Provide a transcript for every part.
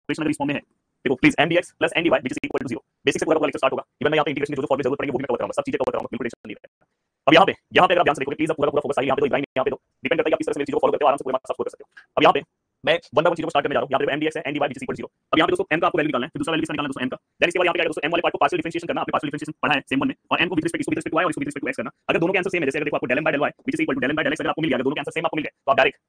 Equation अगर इस form में है देखो please mdx plus ndy which is equal to 0 basic से पूरा लेक्चर स्टार्ट होगा इवन मैं यहाँ पे इंटीग्रेशन की जो फॉर्मूले जरूरत पड़ेगी वो भी मैं कवर करूंगा सब चीजें कवर करूंगा बिल्कुल टेंशन नहीं है। अब यहाँ पे अगर आप ध्यान से देखोगे प्लीज अब पूरा फोकस आइए यहाँ पे तो लाइन यहाँ पे तो डिपेंड करता है कि आप किस तरह से मेरी चीजों को फॉलो करते हो आराम से पूरा मार्क्स स्कोर कर सकते हो। अब यहाँ पे मैं वन बाय वन चीजों को स्टार्ट करने जा रहा हूँ। यहाँ पे mdx है ndy which is equal to 0। अब यहाँ पे दोस्तों m का आपको वैल्यू निकालना है फिर दूसरा वैल्यू निकालना है दोस्तों m का। देन इसके बाद यहाँ पे क्या है दोस्तों m वाले पार्ट को पार्शियल डिफरेंशिएशन करना। आपने पार्शियल डिफरेंशिएशन पढ़ा है सेम वन में और n को विद रिस्पेक्ट टू y और इसको विद रिस्पेक्ट टू x करना। अगर दोनों के आंसर सेम है जैसे अगर देखो आपको del m by del y which is equal to del m by del x अगर आपको मिल गया अगर दोनों के आंसर सेम आपको मिल गए तो आप डायरेक्ट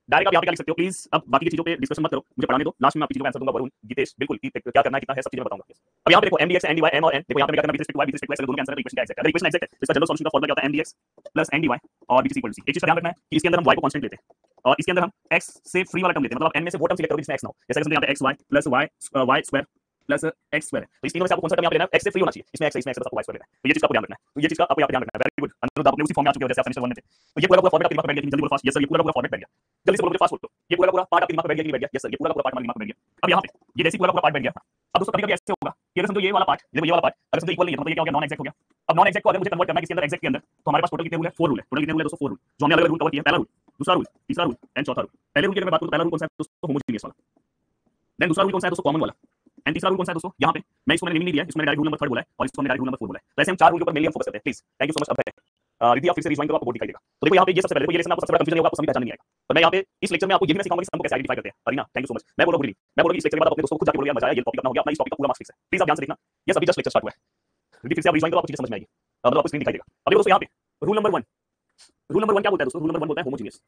आप यहाँ पे क्या लिख सकते हो प्लीज। अब बाकी की चीजों पे डिस्कशन मत करो मुझे पढ़ाने दो लास्ट में आपकी चीजों का आंसर दूंगा वरुण गीतेश बिल्कुल क्या करना है कितना है सब चीजें बताऊंगा। अब यहाँ पे देखो mdx ndy m और n देखो यहाँ पे क्या करना है with respect to y with respect to x दोनों के आंसर का इक्वेशन का एग्जैक्ट अगर इक्वेशन एग्जैक्ट है तो इसका जनरल सॉल्यूशन का फार्मूला क्या होता है mdx plus ndy और which is equal to c। एक चीज का ध्यान रखना है कि इसके अंदर हम y को कांस्टेंट लेते हैं और इसके अंदर हम x से फ्री वाला टर्म लेते हैं मतलब आप n में से वो टर्म सिलेक्ट करोगे जिसमें x ना हो। जैसे समझो यहाँ पे xy plus y square plus x square है तो इस तीनों में से आपको कौन सा टर्म यहाँ पे लेना है x से फ्री होना चाहिए इसमें x है आपको y स्क्वायर लेना है तो ये चीज का आपको ध्यान रखना है। तो ये चीज का आपको यहाँ पे ध्यान रखना है वेरी गुड अनुरुद्ध आप अपने उसी फॉर्म में आ चुके हो जैसे आप सेमेस्टर 1 में थे। तो ये पूरा फॉर्मेट आपके दिमाग में बैठ गया जल्दी बोलो फास्ट यस सर ये पूरा फॉर्मेट बैठ गया जल्दी से बोलो फास्ट बोलो ये पूरा पार्ट आपके दिमाग में बैठ गया कि बैठ गया यस सर ये पूरा पार्ट हमारे दिमाग में बैठ गया। अब यहाँ पे ये जैसे पूरा पार्ट बैठ गया अब दोस्तों कभी कभी ऐसे होगा कि अगर समझो ये वाला पार्ट ये वाला पार्ट अगर समझो इक्वल नहीं है तो ये क्या हो गया नॉन एग्जैक्ट हो गया। अब नॉन एग्जैक्ट को अगर मुझे कन्वर्ट करना है इसके अंदर एग्जैक्ट के अंदर तो हमारे पास टोटल कितने रूल है 4 रूल है टोटल कितने रूल है दोस्तों 4 रूल जो हमने अलग अलग रूल कवर किया पहला रूल दूसरा रूल तीसरा रूल एंड चौथा रूल। पहले रूल की अगर मैं बात करूं पहला रूल कौन सा है दोस्तों होमोजेनियस वाला। देन दूसरा रूल कौन सा है दोस्तों कॉमन वाला एंड तीसरा रूल कौन सा है दोस्तों यहाँ पे मैं इसको मैंने नहीं दिया इसमें डायरेक्ट रूल नंबर 3 बोला है और इसको मैंने डायरेक्ट रूल नंबर 4 बोला है। तो ऐसे हम चार रूल के ऊपर मेनली फोकस करते हैं please thank you so much. अब है यदि आप फिर से रिवाइंड करो आपको बोर्ड दिखाई देगा। तो देखो यहाँ पे ये सबसे पहले ये लेसन आपको सबसे बड़ा कंफ्यूजन होगा आपको समझ पहचान नहीं आएगा तो मैं यहाँ पे इस लेक्चर में आपको ये भी मैं सिखाऊंगा कि स्तंभ को कैसे आइडेंटिफाई करते हैं। Arina thank you so much मैं बोल रहा हूँ इस लेक्चर के बाद अपने दोस्तों को खुद जाके बोलिए मजा आया ये टॉपिक अपना हो गया अपना इस टॉपिक का पूरा मार्क्स फिक्स है प्लीज आप ध्यान से देखना ये सभी जस्ट लेक्चर स्टार्ट हुआ है यदि फिर से आप रिवाइंड करो आपको चीजें समझ में आएगी मतलब आपको स्क्रीन दिखाई देगा। अब दोस्तों यहाँ पे रूल नंबर 1 क्या बोलता है दोस्तों रूल नंबर 1 बोलता है होमोजेनियस।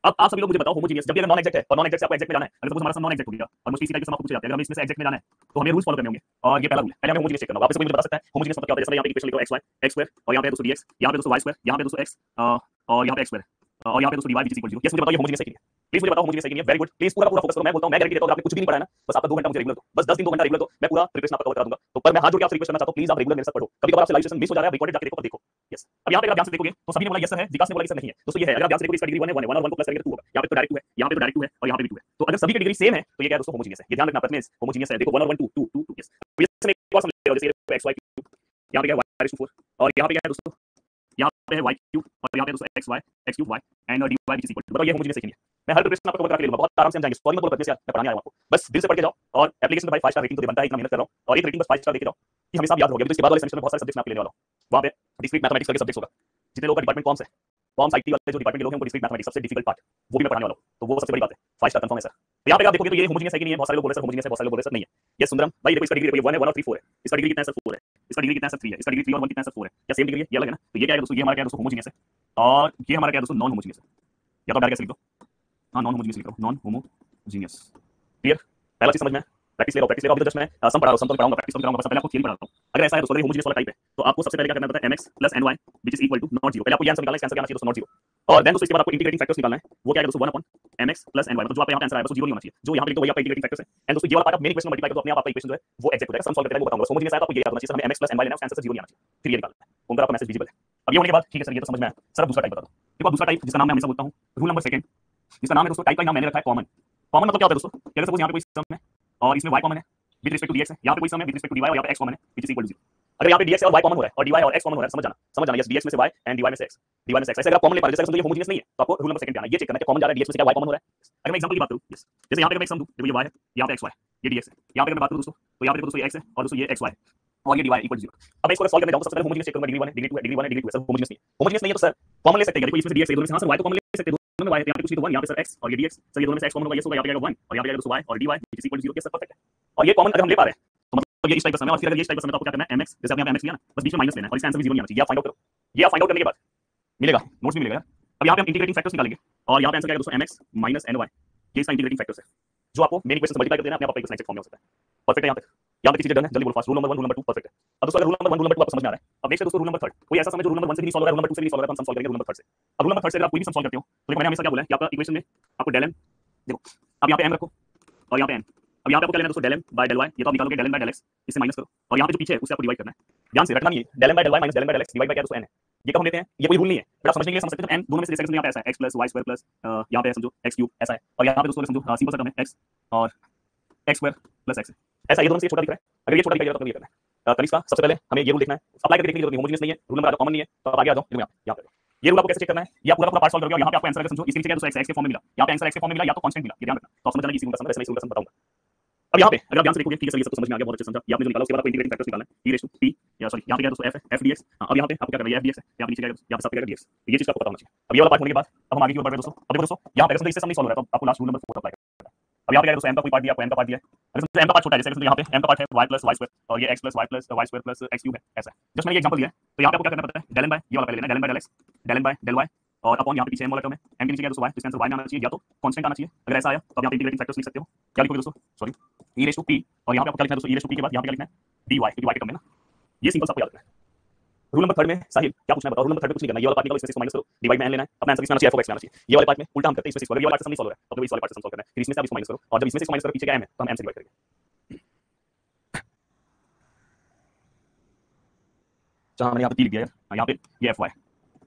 अब आप सभी लोग मुझे बताओ होमोजेनियस जब भी अगर नॉन एग्जैक्ट है और नॉन एग्जैक्ट से आपको एग्जैक्ट में जाना है अगर सपोज हमारा सम नॉन एग्जैक्ट हो गया और मुझे इसी टाइप के सम आपको पूछे जाते हैं अगर हमें इसमें से एग्जैक्ट में जाना है तो हमें रूल्स फॉलो करने होंगे और ये पहला रूल है पहले हमें होमोजेनियस चेक करना होगा। आपसे कोई मुझे बता सकता है होमोजेनियस मतलब क्या होता है जैसे यहाँ पे इक्वेशन लिखो xy x स्क्वायर और यहाँ पे दोस्तों dx यहाँ पे दोस्तों y स्क्वायर यहाँ पे दोस्तों x और यहाँ पे x स्क्वायर और यहाँ पे दोस्तों dy which is equal to 0। Yes मुझे बताओ ये होमोजेनियस है कि नहीं प्लीज मुझे बताओ होमोजेनियस है कि नहीं। वेरी गुड प्लीज पूरा फोकस करो मैं बोलता हूं मैं गारंटी देता हूं आपने कुछ भी नहीं पढ़ा ना बस आपका 2 घंटा मुझे रेगुलर दो बस 10 दिन 2 घंटा रेगुलर दो मैं पूरा प्रिपरेशन आपका कवर करा दूंगा। तो पर मैं हाथ जोड़ के आपसे रिक्वेस्ट करना चाहता हूं प्लीज आप रेगुलर मेरे साथ पढ़ो कभी कभार आपसे लाइव सेशन मिस हो जा रहा है रिकॉर्डेड जाके देखो देखो यस। अब यहाँ पे अगर आप ध्यान से देखोगे तो सभी ने बोला यस सर है विकास ने बोला यस सर नहीं है दोस्तों ये है अगर आप ध्यान से देखोगे इसका डिग्री 1 है 1 और 1 को प्लस करेंगे तो 2 होगा यहाँ पे तो डायरेक्ट 2 है यहाँ पे तो डायरेक्ट 2 है और यहाँ पे भी 2 है तो अगर सभी की डिग्री सेम है तो ये क्या है दोस्तों होमोजेनियस है ये ध्यान रखना परमेंस होमोजेनियस है देखो 1 और 1 2 2 2 2 यस। अब एक और समझ लो जैसे xy यहाँ पे क्या है y4 और यहाँ पे क्या है दोस्तों यहाँ पे है y3 और यहाँ पे दोस्तों xy x3 y and dy which is equal to बताओ ये होमोजेनियस है कि नहीं। मैं हर प्रश्न आपको कवर करके ले लूंगा बहुत आराम से हम जाएंगे सॉरी मत बोलो बच्चे यार मैं पढ़ाने आया हूं आपको बस दिल से पढ़ के जाओ और एप्लीकेशन में भाई 5 स्टार रेटिंग तो बनता है इतना मेहनत कर रहा हूं और एक रेटिंग बस 5 स्टार देके जाओ कि हमेशा याद हो गया। तो इसके बाद वाले सेमेस्टर में बहुत सारे सब्जेक्ट्स मैं आपको लेने वाला हूं वहां पे डिस्क्रीट मैथमेटिक्स करके सब्जेक्ट्स होगा जितने लोगों का डिपार्टमेंट कॉम्स आईटी वाले जो डिपार्टमेंट के लोग हैं उनको डिस्क्रीट मैथमेटिक्स सबसे डिफिकल्ट पार्ट वो भी मैं पढ़ाने वाला हूं तो वो सबसे बड़ी बात है 5 स्टार कंफर्म है सर। तो यहाँ पे आप देखोगे तो ये होमोजेनियस है कि नहीं है बहुत सारे लोग बोल रहे हैं सर होमोजेनियस है बहुत सारे लोग बोल रहे हैं सर नहीं है। ये सुंदरम भाई देखो इसका डिग्री देखो 1 है 1 और 3 4 है इसका डिग्री कितना है सर 4 है इसका डिग्री कितना है सर 3 है इसका डिग्री 3 और 1 कितना है सर 4 है क्या सेम डिग्री है ये अलग है ना। तो ये क्या है दोस्तों ये हमारा क्या है दोस्तों होमोजेनियस है और ये हमारा क्या है दोस्तों नॉन होमोजेनियस है या तो डायरेक्ट लिख दो हां नॉन होमोजेनियस लिख दो नॉन होमोजेनियस क्लियर पहला चीज समझ में प्रैक्टिस ले लो अभी तो जस्ट मैं सम पढ़ा रहा हूं सम तो पढ़ाऊंगा प्रैक्टिस तो कराऊंगा बस पहले आपको थ्योरी पढ़ाता हूं। अगर ऐसा है तो होमोजेनियस वाला टाइप है तो आपको सबसे पहले क्या करना है पता है mx plus ny which is equal to not 0 पहले आपको ये आंसर निकालना है इसका आंसर क्या आना चाहिए दोस्तों not 0 और देन दोस्तों इसके बाद आपको इंटीग्रेटिंग फैक्टर्स निकालना है वो क्या है दोस्तों 1 upon mx plus ny मतलब जो आप यहां पे आंसर आया दोस्तों 0 नहीं होना चाहिए जो यहां पे लिख दो वही आपका इंटीग्रेटिंग फैक्टर्स है एंड दोस्तों ये वाला पार्ट आप मेन इक्वेशन मल्टीप्लाई करो तो अपने आप आपका इक्वेशन जो है वो एग्जैक्ट हो जाएगा सम सॉल्व करके वो बताऊंगा। होमोजेनियस आया तो आपको ये याद होना चाहिए हमें mx plus ny लेना है उसका आंसर 0 नहीं आना चाहिए फिर ये निकालना है उनका आपका मैसेज विजिबल है। अब ये होने के बाद ठीक है सर ये तो समझ में आया सर अब दूसरा टाइप बता दो। देखो दूसरा टाइप जिसका नाम मैं हमेशा बोलता हूं रूल नंबर 2 जिसका नाम है दोस्तों टाइप का नाम मैंने रखा है कॉमन। कॉमन मतलब क्या होता है दोस्तों अगर सपोज यहां पे कोई सम है और इसमें y कॉमन है विद रिस्पेक्ट टू dx है यहाँ पे कोई सम है विद रिस्पेक्ट टू dy और यहाँ पे x कॉमन है which is equal to 0। अगर यहाँ पे dx और y कॉमन हो रहा है और dy और x कॉमन हो रहा है समझ जाना यस dx में से y एंड dy में से x ऐसे अगर आप कॉमन ले पा रहे हो जैसे समझो ये होमोजेनियस नहीं है तो आपको रूल नंबर 2 पे आना ये चेक करना है कि कॉमन जा रहा है dx में से क्या y कॉमन हो रहा है। अगर मैं एग्जांपल की बात करूं यस जैसे यहाँ पे मैं एक सम दूं देखो ये y है यहाँ पे xy ये dx है यहाँ पे अगर मैं बात करूं दोस्तों तो यहाँ पे दोस्तों ये x है और दोस्तों ये xy और ये dy इक्वल 0। अब इसको सॉल्व करने जाऊं सबसे पहले होमोजेनियस चेक करूंगा डिग्री 1 है डिग्री 2 है डिग्री 1 है डिग्री 2 है सर होमोजेनियस नहीं है तो सर कॉमन ले सकते हैं देखो इसमें से dx है दोनों में से हां सर y तो कॉमन ले सकते हैं दोनों में y है यहाँ पे कुछ नहीं तो 1 यहाँ पे सर x और ये dx सर ये दोनों में से x कॉमन होगा ये होगा यहाँ पे आएगा 1 और यहाँ पे आएगा दोस्तों y और dy which is equal to 0 के सर परफेक्ट है और ये कॉमन अगर हम ले पा रहे हैं तो मतलब ये इस टाइप का सम है और फिर अगर ये इस टाइप का सम है तो आपको क्या करना है mx जैसे आपने यहाँ पे mx लिया ना बस बीच में माइनस लेना है और इसका आंसर भी 0 नहीं आना चाहिए। आप फाइंड आउट करो ये आप फाइंड आउट करने के बाद मिलेगा नोट्स में मिलेगा यार। अब यहाँ पे हम इंटीग्रेटिंग फैक्टर्स निकालेंगे और यहाँ पे आंसर क्या है दोस्तों mx minus ny ये इसका इंटीग्रेटिंग फैक्टर्स है जो आपको मेन इक्वेशन से मल्टीप्लाई कर देना है अपने आप इक्वेशन एग्जैक्ट फॉर्म में हो सकता है। परफेक्ट है यहाँ तक चीजें डन है जल्दी बोलो fast. Rule number 1 rule number 2 perfect है। अब दोस्तों रूल नंबर 1 रूल नंबर 2 आपको समझ में आ रहा है। अब नेक्स्ट है दोस्तों रूल नंबर 3 कोई ऐसा समय जो रूल नंबर 1 से भी नहीं सॉल्व हो रहा है रूल नंबर 2 से भी नहीं सॉल्व हो रहा है तो हम सम सॉल्व करेंगे रूल नंबर 3 से। अब रूल नंबर 3 से अगर आप कोई भी सम सॉल्व करते हो तो मैंने हमेशा क्या बोला है कि आपका इक्वेशन में आपको del m देखो अब यहाँ पे m रखो और यहाँ पे n अब यहाँ पे आपको क्या लेना है दोस्तों del m by del y ये तो आप निकालोगे del m by del x इससे माइनस करो और यहाँ पे जो पीछे है उससे आपको डिवाइड करना है। ध्यान से रखना नहीं है del m by del y minus del m by del x divide by क्या दोस्तों n है ये कब हम लेते हैं ये कोई रूल नहीं है बट आप समझने के लिए समझ सकते हो n दोनों में से ले सकते हो यहाँ पे ऐसा है x plus y square plus यहाँ पे समझो x cube ऐसा है और यहाँ पे दोस्तों समझो सिंपल सा टर्म है x और x square plus x ऐसा ये दोनों से छोटा दिख रहा है अगर ये छोटा दिखाई दे रहा है तो ये करना है। तनिष्का सबसे पहले हमें ये रूल देखना है अप्लाई करके देखने की जरूरत नहीं होमोजेनियस नहीं है रूल नंबर कॉमन नहीं है तो आप आगे आ जाओ देखो यहाँ पे ये रूल आपको कैसे चेक करना है या पूरा पार्ट सॉल्व करोगे और यहाँ पे आपको आंसर अगर समझो इसके नीचे क्या दोस्तों x के फॉर्म में मिला यहाँ पे आंसर x के फॉर्म में मिला या तो कांस्टेंट मिला ये ध्यान रखना तो आप समझ जाना कि इसी रूल का सम है वैसे मैं इस रूल का सम बताऊंगा। अब यहाँ पे अगर आप ध्यान से देखोगे, ठीक है सर, ये सब तो समझ में आ गया, बहुत अच्छे समझा। ये आपने जो निकाला उसके बाद आपको इंटीग्रेटिंग फैक्टर्स निकालना है, e रेज़ टू p, या सॉरी यहाँ पे क्या है दोस्तों, f dx। अब यहाँ पे आपको क्या करना है, ये f dx है, यहाँ पे नीचे क्या है, यहाँ पे सब क्या है dx। ये चीज आपको पता होना चाहिए। अब ये वाला पार्ट होने के बाद अब हम आगे की ओर बढ़ रहे हैं दोस्तों। अब देखो दोस्तों, यहाँ पे अगर इससे सम नहीं सॉल्व हो रहा है तो आपको लास्ट रूल नंबर 4 अप्लाई करना है। अब यहाँ पे क्या है दोस्तों, m का कोई पार्ट दिया, आपको m का पार्ट दिया है। अगर समझो m का पार्ट छोटा है, जैसे यहाँ पे m का पार्ट है y प्लस y स्क्वायर और ये x plus y plus y square plus x cube है, ऐसा है। जस्ट मैंने ये एग्जांपल दिया है, तो यहाँ पे आपको क्या करना पड़ता है, डेल m बाय ये वाला पहले लेना है, del m by del x, del m by del y और अपॉन यहाँ पे पीछे m वाला टर्म है, m के नीचे क्या है दोस्तों y, तो इसका आंसर y में आना चाहिए, या तो कांस्टेंट आना चाहिए। अगर ऐसा आया तो आप यहाँ पे इंटीग्रेटिंग फैक्टर्स लिख सकते हो। क्या लिखोगे दोस्तों, sorry e raise to p, और यहाँ पे आपको क्या लिखना है दोस्तों, e रेज़ टू p के बाद यहाँ पे क्या लिखना है dy, क्योंकि y के टर्म में ना। ये सिंपल आपको याद रखना है। रूल नंबर 3 में साहिल क्या पूछना है बताओ। रूल नंबर 3 में कुछ नहीं करना, ये वाला पार्ट निकालो, इसमें 6 माइनस करो, डिवाइड में n लेना है, अपना आंसर इसमें आना चाहिए, f ऑफ x में आना चाहिए। ये वाले पार्ट में उल्टा हम करते हैं, इसमें 6 ये वाला पार्ट सम नहीं सॉल्व हो रहा है, तो इस वाले पार्ट से सम सॉल्व करना है, फिर इसमें से आप इसको माइनस करो, और जब इसमें से माइनस करो पीछे क्या m है तो हम m से डिवाइड करेंगे। जहां मैंने यहाँ पे t लिख दिया है, यहाँ पे ये fy,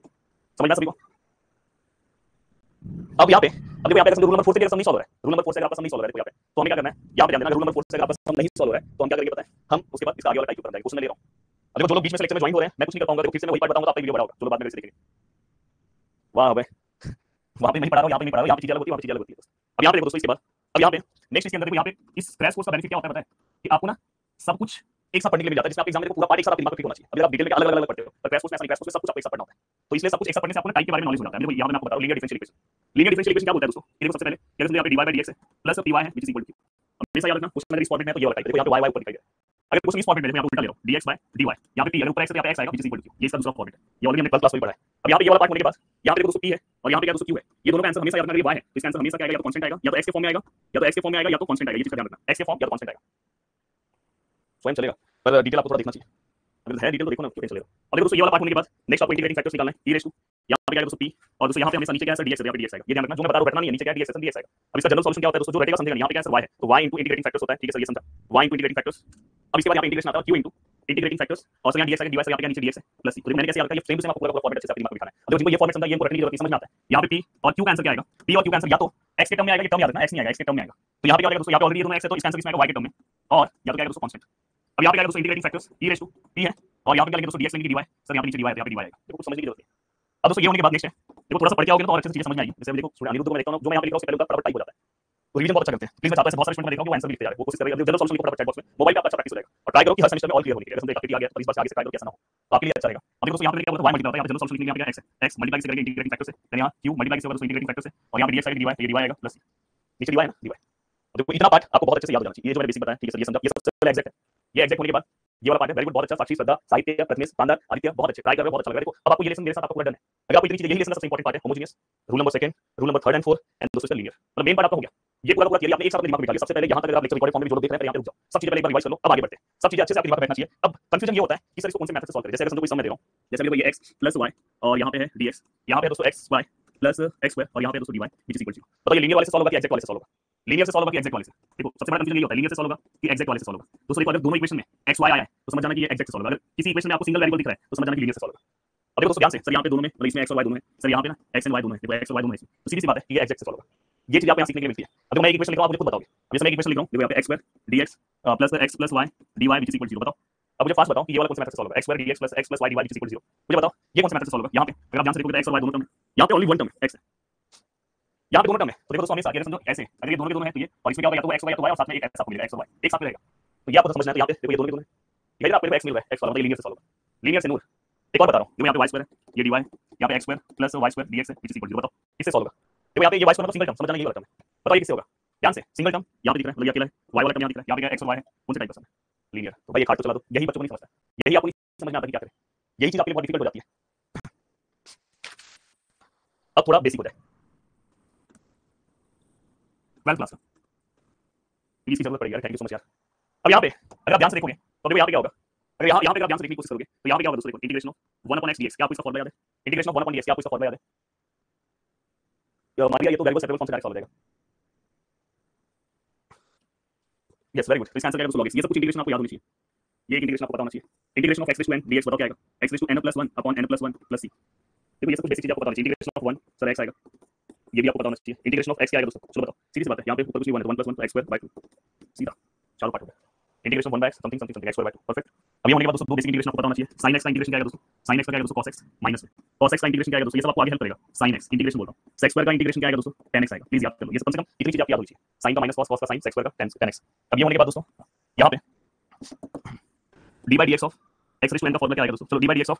समझ में सभी को। अब यहाँ पे अब देखो, यहाँ पे रूल नंबर 4 से सम नहीं सॉल्व हो रहा है, रूल नंबर 4 से आपका सम नहीं सॉल्व हो रहा है, देखो यहाँ पे तो हमें क्या करना है, यहाँ पे ध्यान देना, रूल नंबर 4 से आपका सम नहीं सॉल्व हो रहा है तो हम क्या करेंगे पता है, हम उसके बाद इसका आगे वाला टाइप करेंगे, क्वेश्चन ले रहा हूं। अब देखो जो लोग बीच में से लेक्चर में ज्वाइन हो रहे हैं, मैं कुछ नहीं कर पाऊंगा, देखो फिर से मैं वही पार्ट बताऊंगा तो आपका वीडियो बड़ा होगा, चलो बाद में देखेंगे। वाह भाई, वहां पे नहीं पढ़ा रहा हूं, यहाँ पे नहीं पढ़ा रहा हूं, यहाँ पे चीजें अलग होती है, वहां पे चीजें अलग होती है। अब यहाँ पे देखो दोस्तों, इसके बाद अब यहाँ पे नेक्स्ट इसके अंदर देखो, यहाँ पे इस क्रैश कोर्स का बेनिफिट क्या होता है पता है, कि आपको ना सब कुछ एक साथ पढ़ने के लिए मिल जाता है, जिसमें आप एग्जाम में पूरा पार्ट एक साथ आपके दिमाग में क्लिक होना चाहिए। अब आप डिटेल में अलग अलग पढ़ते हो, पर क्रैश कोर्स में ऐसा नहीं, क्रैश कोर्स में सब कुछ आपको एक साथ पढ़ना होता है, तो इसलिए सब कुछ एक साथ पढ़ने से आपको टाइप के बारे में नॉलेज हो जाता है। देखो यहाँ मैं आपको बता रहा हूं, linear differential equation. Linear differential equation क्या होता है दोस्तों, ये देखो सबसे पहले क्या है, यहाँ पे dy बाय dx है प्लस py है व्हिच इज इक्वल टू, अब हमेशा याद रखना क्वेश्चन में इस फॉर्मेट में तो ये वाला टाइप, देखो यहाँ पे y ऊपर दिखाई दे रहा है। अगर क्वेश्चन इस फॉर्मेट में मैं आपको उल्टा ले रहा हूं, dx बाय dy, यहाँ पे p, अगर ऊपर x है तो यहाँ पे x आएगा व्हिच इज इक्वल टू, ये इसका दूसरा फॉर्मेट है, ये ऑलरेडी हमने क्लास में पढ़ा है। अब यहाँ पे ये वाला पार्ट होने के बाद यहाँ पे दोस्तों p है और यहाँ पे क्या दोस्तों q है, ये दोनों का आंसर हमेशा याद रखना, ये y है तो इसका आंसर हमेशा क्या आएगा, या तो कांस्टेंट आएगा, या तो x के फॉर्म में आएगा, या तो x के फॉर्म में आएगा, या तो कांस्टेंट आएगा, ये चीज का ध्यान रखना, x के फॉर्म या तो कांस्टेंट आएगा, स्वयं चलेगा, पर डिटेल आपको थोड़ा देखना चाहिए, अगर है डिटेल तो देखो ना, क्यों चलेगा। अब देखो दोस्तों, ये वाला पार्ट होने के बाद नेक्स्ट आपको इंटीग्रेटिंग फैक्टर्स निकालना है, e रेज़ टू, यहाँ पे क्या है दोस्तों p, और दोस्तों यहाँ पे हमेशा नीचे क्या है सर dx है, यहाँ पे dx आएगा, ये ध्यान रखना, जो मैं बता रहा हूं रटना नहीं है, नीचे क्या है dx है, dx आएगा। अब इसका जनरल सॉल्यूशन क्या होता है दोस्तों, जो रटेगा समझेगा, यहाँ पे क्या है सर y है, तो y इनटू इंटीग्रेटिंग फैक्टर्स होता है, ठीक है सर, ये समझा, y इनटू इंटीग्रेटिंग फैक्टर्स। अब इसके बाद यहाँ पे इंटीग्रेशन आता है q इनटू इंटीग्रेटिंग फैक्टर्स, और सर यहाँ dx आएगा, dy से यहाँ पे नीचे dx है प्लस c, तो मैंने कैसे याद रखा, ये सेम टू सेम आपको पूरा फॉर्मेट अच्छे से अपने दिमाग में बिठाना है। अब देखो जिनको ये फॉर्मेट समझा, ये इनको रटने की जरूरत नहीं, समझ में आता है। यहाँ पे p और q का आंसर क्या आएगा, p और q का आंसर या तो x के टर्म में आएगा, ये टर्म याद रखना, x नहीं आएगा, x के टर्म में आएगा, तो यहाँ पे क्या आएगा दोस्तों, यहाँ पे ऑलरेडी ये दोनों x है तो इसका आंसर किसमें आएगा, y के टर्म में, और या तो क्या आएगा दोस्तों कांस्टेंट। अब यहाँ पे क्या दोस्तों integrating factors e raise to p है, और यहाँ पे क्या लेंगे दोस्तों dx लेंगे dy, सर यहाँ पे नीचे dy है, यहाँ पे dy आएगा, देखो कुछ समझने की जरूरत है। अब दोस्तों ये होने के बाद नेक्स्ट है, देखो थोड़ा सा पढ़ के आओगे तो और अच्छे से चीजें समझ में आएगी। जैसे देखो स्टूडेंट अनिरुद्ध को मैं देखता हूं, जो मैं यहाँ पे लिख रहा हूं उससे पहले उनका फटाफट टाइप हो जाता है, तो रिवीजन बहुत अच्छा करते हैं। प्लीज मैं चाहता हूं ऐसे बहुत सारे स्टूडेंट मैं देखता हूं वो आंसर भी लिखते जा रहे हैं, वो कोशिश कर रहे हैं जनरल सॉल्यूशन लिखो फटाफट चैट बॉक्स में, मोबाइल पे आपका अच्छा प्रैक्टिस हो जाएगा, और ट्राई करो कि हर सेमेस्टर में ऑल क्लियर होने के लिए, अगर समझे आपके आ गया तो इस बार से आगे से ट्राई करो कि ऐसा ना हो, तो आपके लिए अच्छा रहेगा। अब देखो दोस्तों यहाँ पे क्या होता है, y मल्टीप्लाई होता है, यहाँ पे जनरल सॉल्यूशन लिखने यहाँ पे x है, x मल्टीप्लाई से करेंगे इंटीग्रेटिंग फैक्टर से, देन यहाँ q मल्टीप्लाई से होगा दोस्तों इंटीग्रेटिंग फैक्टर से, और यहाँ पे dx आएगा dy, ये dy आएगा प्लस नीचे dy है ना dy। देखो इतना पार्ट आपको बहुत अच्छे से याद हो जाना चाहिए, ये जो मैंने बेसिक बताया, ठीक है सर, ये समझा, ये सबसे पहले एग्जैक्ट है, ये एग्जैक्ट होने के बाद ये वाला पार्ट है, वेरी गुड, बहुत अच्छा, साक्षी, श्रद्धा, साहित्य, प्रथमेश, शानदार, आदित्य, बहुत अच्छे, ट्राई कर रहे हो, बहुत अच्छा लग रहा है। देखो अब आपको ये लेसन मेरे साथ आपको पूरा डन है, अगर आपको इतनी चीजें, यही लेसन सबसे इंपॉर्टेंट पार्ट है, homogeneous, rule number 2, rule number 3 and 4 and दोस्तों लीनियर, मतलब मेन पार्ट आपका हो गया। ये पूरा थियरी आपने एक साथ अपने दिमाग में बिठा लिया। सबसे पहले यहाँ तक अगर आप लेक्चर रिकॉर्डेड फॉर्म में जो लोग देख रहे हैं यहाँ पे रुक जाओ, सब चीजें पहले एक बार रिवाइज कर लो, अब आगे बढ़ते हैं। सब चीजें अच्छे से आपके दिमाग में बैठना चाहिए। अब कंफ्यूजन ये होता है कि सर इसको कौन से मेथड से सॉल्व करें, जैसे अगर कोई सम मैं दे रहा हूँ, जैसे देखो ये x प्लस y और यहाँ पे है dx, यहाँ पे दोस्तों x y plus x square और यहाँ पे दोस्तों dy which is equal to, बताओ ये लीनियर वाले से सॉल्व होगा कि एग्जैक्ट वाले से सॉल्व होगा, लीनियर से सॉल्व होगा कि एग्जैक्ट वाले से। देखो सबसे बड़ा कंफ्यूजन ये होता है, लीनियर से सॉल्व होगा कि एग्जैक्ट वाले से सॉल्व होगा। दोस्तों देखो अगर दोनों इक्वेशन में x y आया है तो समझ जाना कि ये एग्जैक्ट से सॉल्व होगा। अगर किसी इक्वेशन में आपको सिंगल वेरिएबल दिख रहा है तो समझ जाना कि लीनियर से सॉल्व होगा। अब देखो दोस्तों ध्यान से, सर यहाँ पे दोनों में, मतलब इसमें x और y दोनों है, सर यहाँ पे ना x एंड y दोनों है, देखो x और y दोनों है, तो सीधी सी बात है कि ये एग्जैक्ट से सॉल्व होगा। ये चीज आपको यहाँ सीखने के लिए मिलती है। अब मैं एक इक्वेशन लिख रहा हूं, आप मुझे खुद बताओगे। अब जैसे मैं एक इक्वेशन लिख रहा हूं, देखो यहाँ पे x square dx plus x plus y dy which is equal to 0, बताओ अब मुझे फास्ट बताओ कि ये वाला कौन सा मेथड से सॉल्व होगा, x square dx plus x plus y dy which is equal to 0, मुझे बताओ ये कौन सा मेथड से सॉल्व होगा। यहाँ पे अगर आप ध्यान से देखोगे तो x और y दोनों टर्म है, यहाँ पे ओनली वन टर्म है x है, यहाँ पे दोनों टर्म है, तो देखो दोस्तों हमेशा आगे समझो ऐसे, अगर ये दोनों के दोनों है तो ये, और इसमें क्या होगा या तो x होगा या तो y, और साथ में एक ऐसा मिलेगा x और y एक साथ मिलेगा, तो ये आपको समझना है। तो यहाँ पे देखो ये दोनों के दोनों है, इधर आपको x मिल रहा है, x वाला मतलब लीनियर से सॉल्व होगा, लीनियर से नूर। एक और बता रहा हूँ, देखो यहाँ पे y स्क्वायर है, ये dy, यहाँ पे x square plus y square dx है which is equal to 0, बताओ इससे सॉल्व होगा। देखो यहाँ पे ये y स्क्वायर मतलब सिंगल टर्म, समझ जाना ये वाला टर्म है, बताओ ये किससे होगा, ध्यान से, सिंगल टर्म यहाँ पे दिख रहा है, मतलब ये अकेला है, y वाला टर्म यहाँ दिख रहा है, यहाँ पे क्या x और y है, कौन से टाइप का सम है, लीनियर। तो भाई ये खाट तो चला दो, यही बच्चों को नहीं समझता, यही आपको समझ में आता है कि क्या करें, यही चीज आपके लिए बहुत डिफिकल्ट हो जाती है। अब थोड़ा बेसिक हो जाए 12th क्लास का, इसकी जरूरत पड़ेगी यार, थैंक यू सो मच यार। अब यहाँ पे अगर आप ध्यान से देखोगे तो देखो यहाँ पे क्या होगा, अगर यहाँ पे अगर आप ध्यान से देखने की कोशिश करोगे तो यहाँ पे क्या होगा दोस्तों, देखो इंटीग्रेशन ऑफ 1/x dx, क्या आपको इसका फॉर्मूला याद है, इंटीग्रेशन ऑफ 1/x क्या आपको इसका फॉर्मूला याद है, मान लिया ये तो वेरिएबल सेपरेबल फॉर्म से डायरेक्ट सॉल्व हो जाएगा। यस वेरी गुड, तो इसका आंसर क्या है दोस्तों, लॉग x, ये सब कुछ इंटीग्रेशन आपको याद होनी चाहिए, ये इंटीग्रेशन आपको पता होना चाहिए। Integration of x to n dx बताओ क्या आएगा, x to n+1 upon n+1 plus c, देखो ये सब कुछ बेसिक चीज आपको पता होनी चाहिए। इंटीग्रेशन ऑफ 1 सर x आएगा, ये भी आपको पता होना चाहिए। इंटीग्रेशन ऑफ x क्या आएगा दोस्तों, चलो बताओ, सीधी सी बात है, यहाँ पे ऊपर कुछ नहीं 1 है तो 1 + 1 x² 2, सीधा चालू पार्ट हो गया। Integration 1/x something something something x² 2, perfect. अभी होने के बाद दोस्तों दो बेसिक इंटीग्रेशन आपको पता होना चाहिए। sin x का इंटीग्रेशन क्या है दोस्तों, sin x का क्या है दोस्तों cos x माइनस में, cos x का इंटीग्रेशन क्या है दोस्तों, ये सब आपको आगे हेल्प करेगा। sin x इंटीग्रेशन बोल रहा हूं, sec स्क्वायर का इंटीग्रेशन क्या है दोस्तों, tan x आएगा। प्लीज याद कर लो, ये सब कम से कम इतनी चीज आपकी याद होनी चाहिए। sin का माइनस cos, cos का sin, sec स्क्वायर का tan x। अब ये होने के बाद दोस्तों यहाँ पे d by dx of x raise to n का फॉर्मूला क्या आएगा दोस्तों, चलो d by dx ऑफ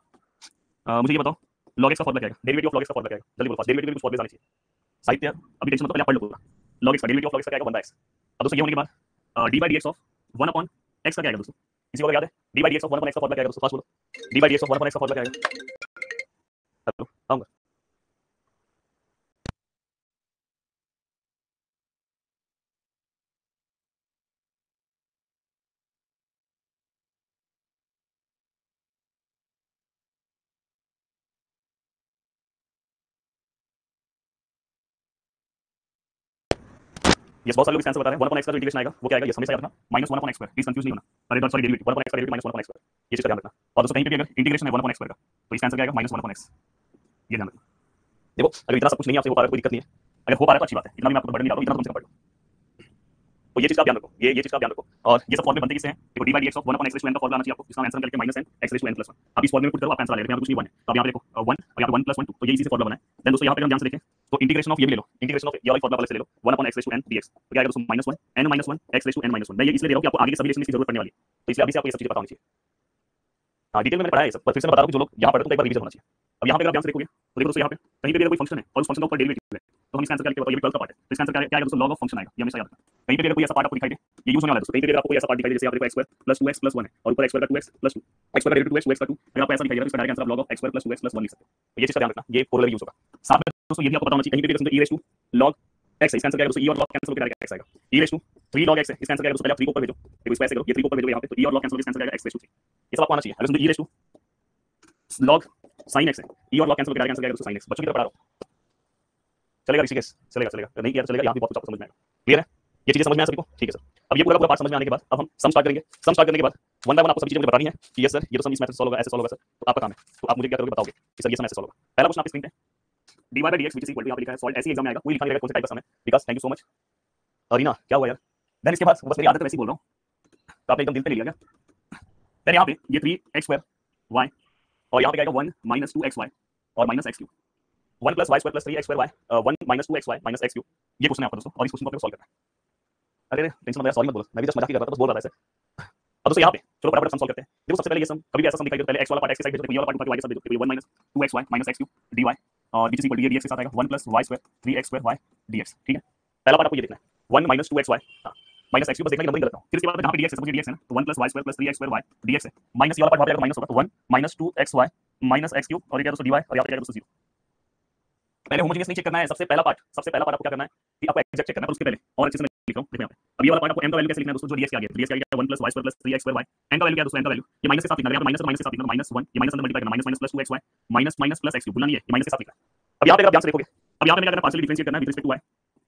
मुझे ये बताओ log x का फॉर्मूला क्या आएगा, डेरिवेटिव ऑफ log x का फॉर्मूला क्या आएगा, जल्दी बोलो फास्ट, डेरिवेटिव कुछ फॉर्मूला आने चाहिए साहित्य, अभी टेंशन मत लो, पहले पढ़ लो पूरा। log x का डेरिवेटिव ऑफ log x का क्या आएगा 1/x। अब दोस्तों ये होने के बाद d by dx ऑफ 1/x का क्या आएगा दोस्तों, किसी को याद है d by dx ऑफ 1/x का फॉर्मूला क्या आएगा दोस्तों, फास्ट बोलो, d by dx ऑफ 1/x का फॉर्मूला क्या आएगा, हेलो आऊंगा। यस बहुत सारे लोग इसका आंसर बता रहे हैं। 1/x का जो इंटीग्रेशन आएगा वो क्या आएगा, यस हमेशा याद रखना -1/x², प्लीज कंफ्यूज नहीं होना। अरे सॉरी डेरिवेटिव 1/x का डेरिवेटिव -1/x², ये चीज का ध्यान रखना। और दोस्तों कहीं पे भी अगर इंटीग्रेशन है 1/x² का तो इसका आंसर क्या आएगा -1/x, ये ध्यान रखना। देखो अगर इतना सब कुछ नहीं आपसे हो पा रहा है कोई दिक्कत नहीं है, अगर हो पा रहा है तो अच्छी बात है, इतना भी मैं आपको बर्डन नहीं डाल रहा हूं, इतना तो कम से कम पढ़ लो। तो ये चीज का ध्यान रखो, ये चीज का ध्यान रखो। और ये सब फॉर्मूले बनते किससे हैं, देखो d by dx ऑफ 1/x रेज़ टू n का फॉर्मूला आना चाहिए आपको, जिसका आंसर निकल के -n x raise to n + 1। अब इस फॉर्मूले में पुट करो, आप आंसर आ जाएगा। यहाँ पे कुछ नहीं 1 है, तो अब यहाँ पे देखो 1 और यहाँ पे 1 + 1 2, तो ये इसी से फॉर्मूला बना है। देन दोस्तों यहाँ पे हम ध्यान से देखें तो इंटीग्रेशन ऑफ ये भी ले लो, इंटीग्रेशन ऑफ ये वाला फॉर्मूला वाले से ले लो 1/x raise to n dx, तो क्या आएगा दोस्तों -1 n - 1 x raise to n - 1। मैं ये इसलिए दे रहा हूं कि आपको आगे के सभी रिलेशन की जरूरत पड़ने वाली है, तो इसलिए अभी से आपको ये सब चीजें पता होनी चाहिए। हाँ डिटेल में मैंने पढ़ाया है सब, पर फिर से मैं बता रहा हूँ कि जो लोग यहाँ पढ़ते हैं तो एक बार रिवीजन होना चाहिए। अब यहाँ पे अगर आप ध्यान से देखोगे तो देखो दोस्तों यहाँ पे कहीं पे भी अगर कोई फंक्शन है और उस फंक्शन का ऊपर डेरिवेटिव है तो हम इसका आंसर क्या बताओ, ये 12th का पार्ट है, तो इसका आंसर क्या आएगा दोस्तों, लॉग ऑफ फंक्शन आएगा, ये हमेशा याद रखना। कहीं पे भी अगर कोई ऐसा पार्ट आपको दिखाई दे, ये यूज होने वाला है दोस्तों, कहीं पे भी आपको कोई ऐसा पार्ट दिखाई दे जैसे आप देखो x² + 2x + 1 है और ऊपर x² का 2x + 2, x² का डेरिवेटिव 2x, 2x का 2, अगर आपको ऐसा दिखाई दे रहा है तो इसका डायरेक्ट आंसर आप log ऑफ x² + 2x + 1 लिख सकते हो। तो ये चीज का ध्यान रखना, ये फॉर्मूला भी यूज होगा। साथ में दोस्तों ये भी आपको पता होना चाहिए, कहीं पे भी समझो e raised to log x है, इसका आंसर क्या आएगा दोस्तों, e और log कैंसिल होकर डायरेक्ट x आएगा। e raised to 3 log x है, इसका आंसर क्या आएगा दोस्तों, पहले आप 3 को ऊपर भेजो, देखो इसको ऐसे करो, ये 3 को ऊपर भेजो यहाँ पे, तो e और log कैंसिल होकर इसका आंसर क्या आएगा x raised to 3। ये सब आपको आना चाहिए। अगर समझो e raised to log sin x है, e और log कैंसिल होकर डायरेक्ट आंसर क्या आएगा दोस्तों sin x। बच्चों की तरह पढ़ा रहा हूं, चलेगा ऋषिकेश, चलेगा नहीं किया तो चलेगा, यहाँ भी बहुत कुछ समझ में आएगा। क्लियर है, ये चीजें समझ में आ सभी को, ठीक है सर। अब ये पूरा पार्ट समझ में आने के बाद अब हम सम स्टार्ट करेंगे। सम स्टार्ट करने के बाद 1 बाय 1 आपको सभी चीजें मुझे बतानी है कि यस सर ये तो सम इस मेथड से सॉल्व होगा, ऐसे सॉल्व होगा सर, तो आपका काम है, तो आप मुझे क्या करोगे बताओगे कि सर ये सम ऐसे सॉल्व होगा। पहला क्वेश्चन आपकी स्क्रीन पे dy by dx which is equal to यहाँ पे लिखा है सॉल्व, ऐसे एग्जाम में आएगा, कोई लिखा नहीं रहेगा कौन से टाइप का सम है, Vikas thank you so much. Arina क्या हुआ यार, देन इसके बाद बस मेरी आदत है वैसे ही बोल रहा हूँ, तो आपने एकदम दिल पे ले लिया क्या। देन यहाँ पे ये 3x² y और यहाँ पे आएगा 1 - 2xy और -x3, 1 + y² + 3x² y 1 - 2xy -x3, ये क्वेश्चन है आपका दोस्तों, और इस क्वेश्चन को आपको सॉल्व करना है। अरे टेंशन मत ले, सॉरी मत बोलो, मैं भी जस्ट मजाक ही कर रहा था, बस बोल रहा था ऐसे। अब दोस्तों यहाँ पे चलो फटाफट सम सॉल्व करते हैं। देखो सबसे पहले ये सम, कभी भी ऐसा सम दिखाई दे तो पहले x वाला पार्ट x के साइड भेजो, ये वाला पार्ट ऊपर y के साथ भेजो, तो 1 - 2xy -x3 dy और which is equal to ये dx के साथ आएगा 1 + y² 3x² y dx, ठीक है। पहला पार्ट आपको ये देखना है 1 - 2xy -x3, बस देखना कि नंबरिंग गलत ना हो। फिर इसके बाद जहाँ पे dx है, सपोज ये dx है ना, तो 1 + y² + 3x² y dx है, माइनस ये वाला पार्ट वहाँ पे आएगा माइनस होगा, तो 1 - 2xy -x3 और ये क्या दोस्तों dy और यहाँ पे क्या दोस्तों 0। पहले होमोजेनियस नहीं चेक करना है, सबसे पहला पार्ट आपको क्या करना है कि आपको एग्जैक्ट चेक करना है, पर उसके पहले और अच्छे से मैं लिख रहा हूं, देखो यहाँ पे अब ये वाला पार्ट आपको m का वैल्यू कैसे लिखना है दोस्तों, जो dx के आगे है, dx के आगे क्या है 1 + y² + 3x² y, n का वैल्यू क्या है दोस्तों, n का वैल्यू ये माइनस के साथ लिखना है, यहाँ पे माइनस के साथ लिखना है, -1 ये माइनस अंदर मल्टीप्लाई करना, माइनस + 2xy माइनस + x3 भूलना नहीं है, ये माइनस के साथ लिखना है। अब यहाँ पे अगर आप ध्यान से देखोगे, अब यहाँ पे क्या करना है, पार्शियली डिफरेंशिएट करना है with respect to y,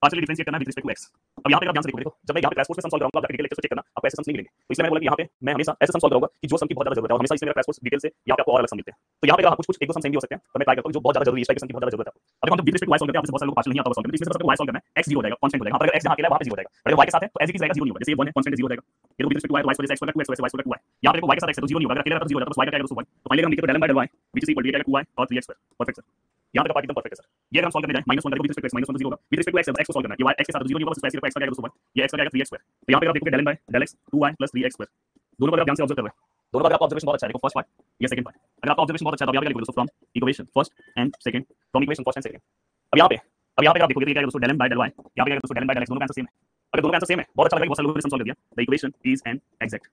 partially differentiate करना है विद रिस्पेक्ट टू x। अब यहाँ पे आप ध्यान से देखो, जब मैं यहाँ पे क्रैश कोर्स में सम सॉल्व कराऊंगा, आप जाके डिटेल लेक्चर चेक करना, आपको ऐसे सम्स नहीं मिलेंगे, तो इसलिए मैंने बोला कि यहाँ पे मैं हमेशा ऐसे सम सॉल्व कराऊंगा कि जो सम की बहुत ज्यादा जरूरत है, और हमेशा इसमें मेरा क्रैश कोर्स डिटेल से यहाँ पे आपको और अलग सम मिलते हैं। तो यहाँ पे अगर कुछ एक दो सम सेम भी हो सकते हैं, तो मैं ट्राई करता हूँ जो बहुत ज्यादा जरूरी है, इस टाइप के सम की बहुत ज्यादा जरूरत है। अब हम जब with respect to y solve करते हैं, आपसे बहुत सारे लोग पार्शियल नहीं आता होगा सॉल्व करने, तो इसमें सबसे y सॉल्व करना है, x 0 हो जाएगा, कांस्टेंट हो जाएगा। अगर x जहाँ अकेला है वहाँ पे 0 हो जाएगा, अगर y के साथ है तो एज इट इज रहेगा 0 नहीं होगा, जैसे ये 1 है कांस्टेंट 0 हो जाएगा, ये तो विद रिस्पेक्ट टू y तो y वजह से x का 2x वजह से y का 2 है, यहाँ पे देखो y के साथ x है तो 0 नहीं होगा, अगर अकेला रहता तो 0 हो जाता, तो y का क्या आएगा दोस्तों 1, तो फाइनली हम लिखते हैं del m by del y which is equal to ये क्या 2y और 3x², परफेक्ट सर। यहाँ पे का पार्ट एकदम परफेक्ट है सर। ये अगर हम सॉल्व करने जाए -1 करेंगे विद रिस्पेक्ट टू x, -1 तो 0 होगा, with respect to x x को सॉल्व करना है, ये y x के साथ 0 नहीं होगा, बस x का क्या आएगा दोस्तों 1, ये x का क्या आएगा 3x², तो यहाँ पे आप देखोगे del m by del x 2y + 3x², दोनों को आप ध्यान से ऑब्जर्व कर रहे हैं, दोनों का आपका ऑब्जर्वेशन बहुत अच्छा है, देखो फर्स्ट पार्ट या सेकंड पार्ट, अगर आपका ऑब्जर्वेशन बहुत अच्छा है तो आप यहाँ पे लिखोगे दोस्तों from equation first and second, from equation first and second. अब यहाँ पे आप देखोगे क्या आएगा दोस्तों del m by del y, यहाँ पे क्या आएगा दोस्तों del m by del x, दोनों का आंसर सेम है। अगर दोनों का आंसर सेम है, बहुत अच्छा लगेगा, बहुत सारे लोगों ने सम सॉल्व कर दिया, the equation is an exact,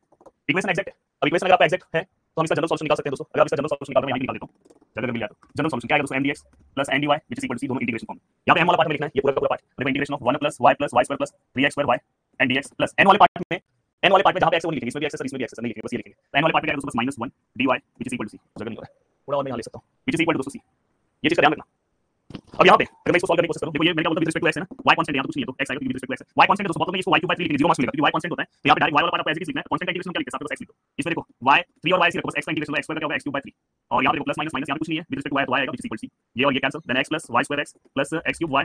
equation exact है। अब इक्वेशन अगर आपका एग्जैक्ट है तो हम इसका जनरल सॉल्यूशन निकाल सकते हैं दोस्तों, अगर आप इसका जनरल सॉल्यूशन निकाल रहे हैं, मैं यहाँ निकाल देता हूँ, जगह मिल जाए तो जनरल सॉल्यूशन क्या आएगा दोस्तों m dx + n dy which is equal to c, दोनों इंटीग्रेशन फॉर्म। यहाँ पे m वाला पार्ट में लिखना है, ये पूरा पार्ट देखो, integration of 1 + y + y² + 3x² y and dx plus n वाले पार्ट में जहाँ पे x वो लिखेंगे, इसमें भी x है, इसमें भी x है, नहीं लिखेंगे, बस ये लिखेंगे, तो n वाले पार्ट में क्या आएगा दोस्तों बस -1 dy which is equal to c, जगह नहीं हो रहा है, थोड़ा और मैं यहाँ ले सकता हूँ, which is equal to दोस्तों c, ये चीज का ध्यान रखना। अब यहाँ पे अगर मैं इसको सॉल्व करने की कोशिश करूँ, देखो ये मैंने क्या बोला विद रिस्पेक्ट टू x है ना, y कांस्टेंट है, यहाँ तो कुछ नहीं है, तो x आएगा with respect to x, y constant है दोस्तों, मतलब मैं इसको y³ 3 लिखेंगे, 0 मार्क्स मिलेगा क्योंकि y कांस्टेंट होता है, तो यहाँ पे डायरेक्ट y वाला पार्ट आपको ऐसे ही लिखना है, कांस्टेंट का इंटीग्रेशन क्या लिखते हैं, साथ में x लिखो, इसमें देखो y 3 और y ऐसे रखो, बस x का इंटीग्रेशन x² का क्या होगा x³ 3, और यहाँ पे देखो प्लस माइनस माइनस, यहाँ कुछ नहीं है, विद रिस्पेक्ट टू y तो y आएगा which is equal to c, ये और ये cancel, then x + y² x + x³ y -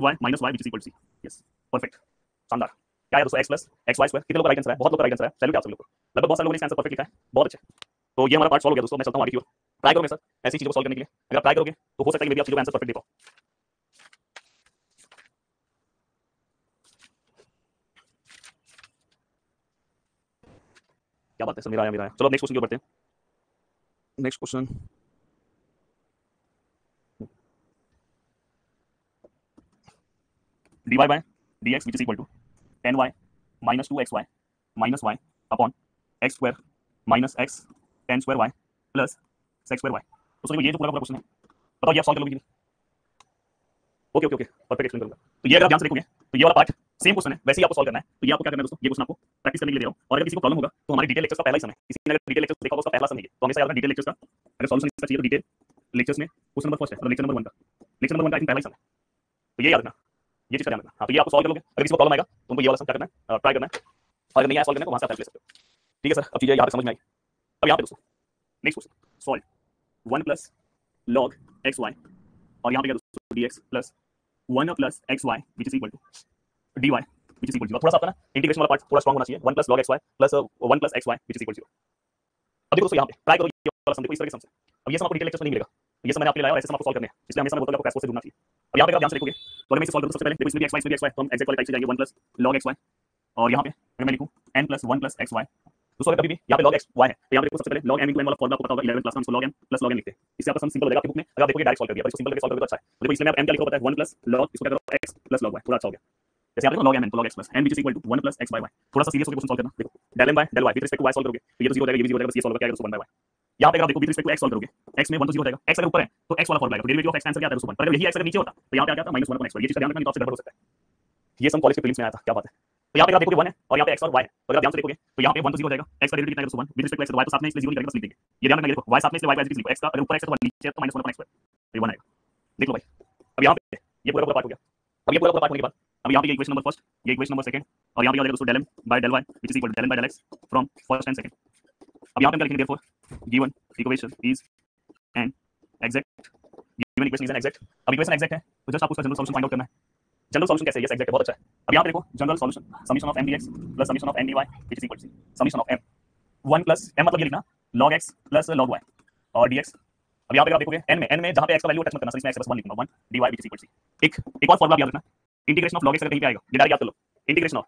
y which is equal to c, yes perfect, शानदार। क्या है दोस्तों x + xy², कितने लोग का राइट आंसर है, बहुत लोग का राइट आंसर है, सैल्यूट आप सभी लोग को। लगभग बहुत सारे लोगों ने इसका आंसर परफेक्ट लिखा है, बहुत अच्छे। तो ये हमारा पार्ट सॉल्व हो गया दोस्तों। मैं चलता हूँ आगे की ओर। ट्राई करोगे सर ऐसी चीजों को सॉल्व करने के लिए? अगर आप ट्राई करोगे तो हो सकता है कि आप चीजों का आंसर परफेक्ट दे पाओ। क्या बात है सर, मेरा आया। चलो नेक्स्ट क्वेश्चन की ओर बढ़ते हैं। Next question, dy by dx which is equal to 10y minus 2xy minus y upon x square minus x 10 square y plus sec square y। तो सर ये जो पूरा पूरा क्वेश्चन है, बताओ ये आप सॉल्व कर लोगे कि नहीं? Okay okay okay, perfect explain करूंगा। तो ये अगर आप ध्यान से देखोगे तो ये वाला पार्ट सेम क्वेश्चन है, वैसे ही आपको सॉल्व करना है। तो ये आपको क्या करना है दोस्तों, ये क्वेश्चन आपको प्रैक्टिस करने के लिए दे रहा हूं। और अगर किसी को प्रॉब्लम होगा तो हमारे डिटेल लेक्चर्स का पहला ही समय, किसी ने अगर डिटेल लेक्चर्स देखा होगा उसका पहला समय है, तो हमेशा याद रखना डिटेल लेक्चर्स का अगर सॉल्यूशन इसका चाहिए तो डिटेल लेक्चर्स में क्वेश्चन नंबर फर्स्ट है, मतलब लेक्चर नंबर 1 का, लेक्चर नंबर 1 का आई थिंक पहला ही समय। तो ये याद रखना, ये चीज का ध्यान रखना। हाँ, तो ये आपको सॉल्व कर लोगे। अगर किसी को प्रॉब्लम आएगा तो उनको ये वाला सम क्या करना है, ट्राई करना है। और अगर नहीं आया सॉल्व करने को, वहां से आप हेल्प ले सकते हो। ठीक है सर, अब चीजें यहाँ पे समझ में आई। अब यहाँ पे दोस्तों next question, solve 1 plus log x y, और यहाँ पे क्या दोस्तों d x plus 1 plus x y which is equal to d y which is equal to, थोड़ा सा अपना इंटीग्रेशन वाला पार्ट थोड़ा स्ट्रांग होना चाहिए। 1 plus log x y plus 1 plus x y which is equal to. अब देखो दोस्तों यहाँ पे ट्राई करो ये वाला सम, देखो इस तरह के सम से। अब ये सम आपको डिटेल लेक्चर में नहीं मिलेगा, ये सम मैंने आपके लिए लाया और ऐसे सम आपको सॉल्व करने हैं, इसलिए हमेशा मैं बोलता हूं आपको कैश से जुड़ना चाहिए। अब यहाँ पे आप ध्यान से देखोगे तो अगर मैं इसे सॉल्व करूं, सबसे पहले देखो इसमें भी एक्स वाई तो हम एक्जेक्ट वाले टाइप से जाएंगे 1 प्लस लॉग एक्स वाई, और यहाँ पे अगर मैं लिखूं n plus 1 plus x y, तो सॉल्व कभी भी यहाँ पे log x y है, तो यहाँ पे देखो सबसे पहले log m into n वाला फॉर्मूला आपको पता होगा 11 प्लस 1 इसको log m plus log n लिखते हैं। इससे आपका सम सिंपल हो जाएगा आपकी बुक में। अगर आप देखोगे डायरेक्ट सॉल्व कर दिया, पर इसको सिंपल करके सॉल्व करोगे तो अच्छा है। तो देखो इसलिए मैं अब m क्या लिखा पता है 1 प्लस log, इसको क्या करो x प्लस log y, पूरा अच्छा हो गया। जैसे यहाँ पे log m n तो log x plus n which is equal to 1 plus x by y। थोड़ा सा सीरियस होकर क्वेश्चन सॉल्व करना। देखो del m by del y with respect to y solve करोगे तो ये तो 0 हो जाएगा, ये भी 0 हो जाएगा, बस ये सॉल्व करके आएगा तो 1 by y। यहाँ पे अगर आप देखो with respect to x solve करोगे, x में 1 तो 0 हो जाएगा, x अगर ऊपर है तो x वाला फॉर्मूला आएगा, तो डेरिवेटिव ऑफ x आंसर क्या आता है 1, पर अगर यही x अगर नीचे होता तो यहाँ पे आ जाता -1 upon x। ये चीज का ध्यान रखना, नहीं तो आपसे गड़बड़ हो सकता है। ये सम कॉलेज के प्रीलिम्स में आया था, क्या बात है। तो यहाँ पे आप देखोगे 1 है और यहाँ पे x और y है, तो अगर आप ध्यान से देखोगे तो यहाँ पे 1 तो 0 हो जाएगा, x का डेरिवेटिव कितना है 1 विद रिस्पेक्ट टू x, तो y तो साथ में इसलिए 0 नहीं करेंगे, बस लिख देंगे। ये ध्यान रखना, ये देखो y साथ में इसलिए y लिखो, x का अगर ऊपर x है तो 1 नीचे है तो -1 upon x, तो ये 1 आएगा। देख लो भाई, अब यहाँ पे ये पूरा पूरा पार्ट हो गया। अब ये पूरा पूरा पार्ट होने के बाद अब यहाँ पे ये इक्वेशन नंबर फर्स्ट, ये इक्वेशन नंबर सेकंड, और यहाँ पे आ जाएगा दोस्तों del m by del y which is equal to del m by del x from first and second। अब यहाँ पे हम क्या लिखेंगे, therefore given equation is an exact, given equation is an exact। अब इक्वेशन एग्जैक्ट है तो just आपको उसका जनरल सॉल्यूशन फाइंड आउट करना है। जनरल सॉल्यूशन कैसे है, ये एग्जैक्ट है, बहुत अच्छा है। अब यहाँ पे देखो general solution summation of m dx plus summation of n dy which is equal to summation of m 1 plus m मतलब ये लिखना log x plus log y और dx। अब यहाँ पे आप देखोगे n में जहाँ पे x का वैल्यू टच मत करना, इसमें x बस 1 लिखूंगा 1 dy which is equal to एक और फॉर्मूला याद रखना, इंटीग्रेशन ऑफ log x अगर कहीं पे आएगा ये डायरेक्ट याद कर लो, इंटीग्रेशन ऑफ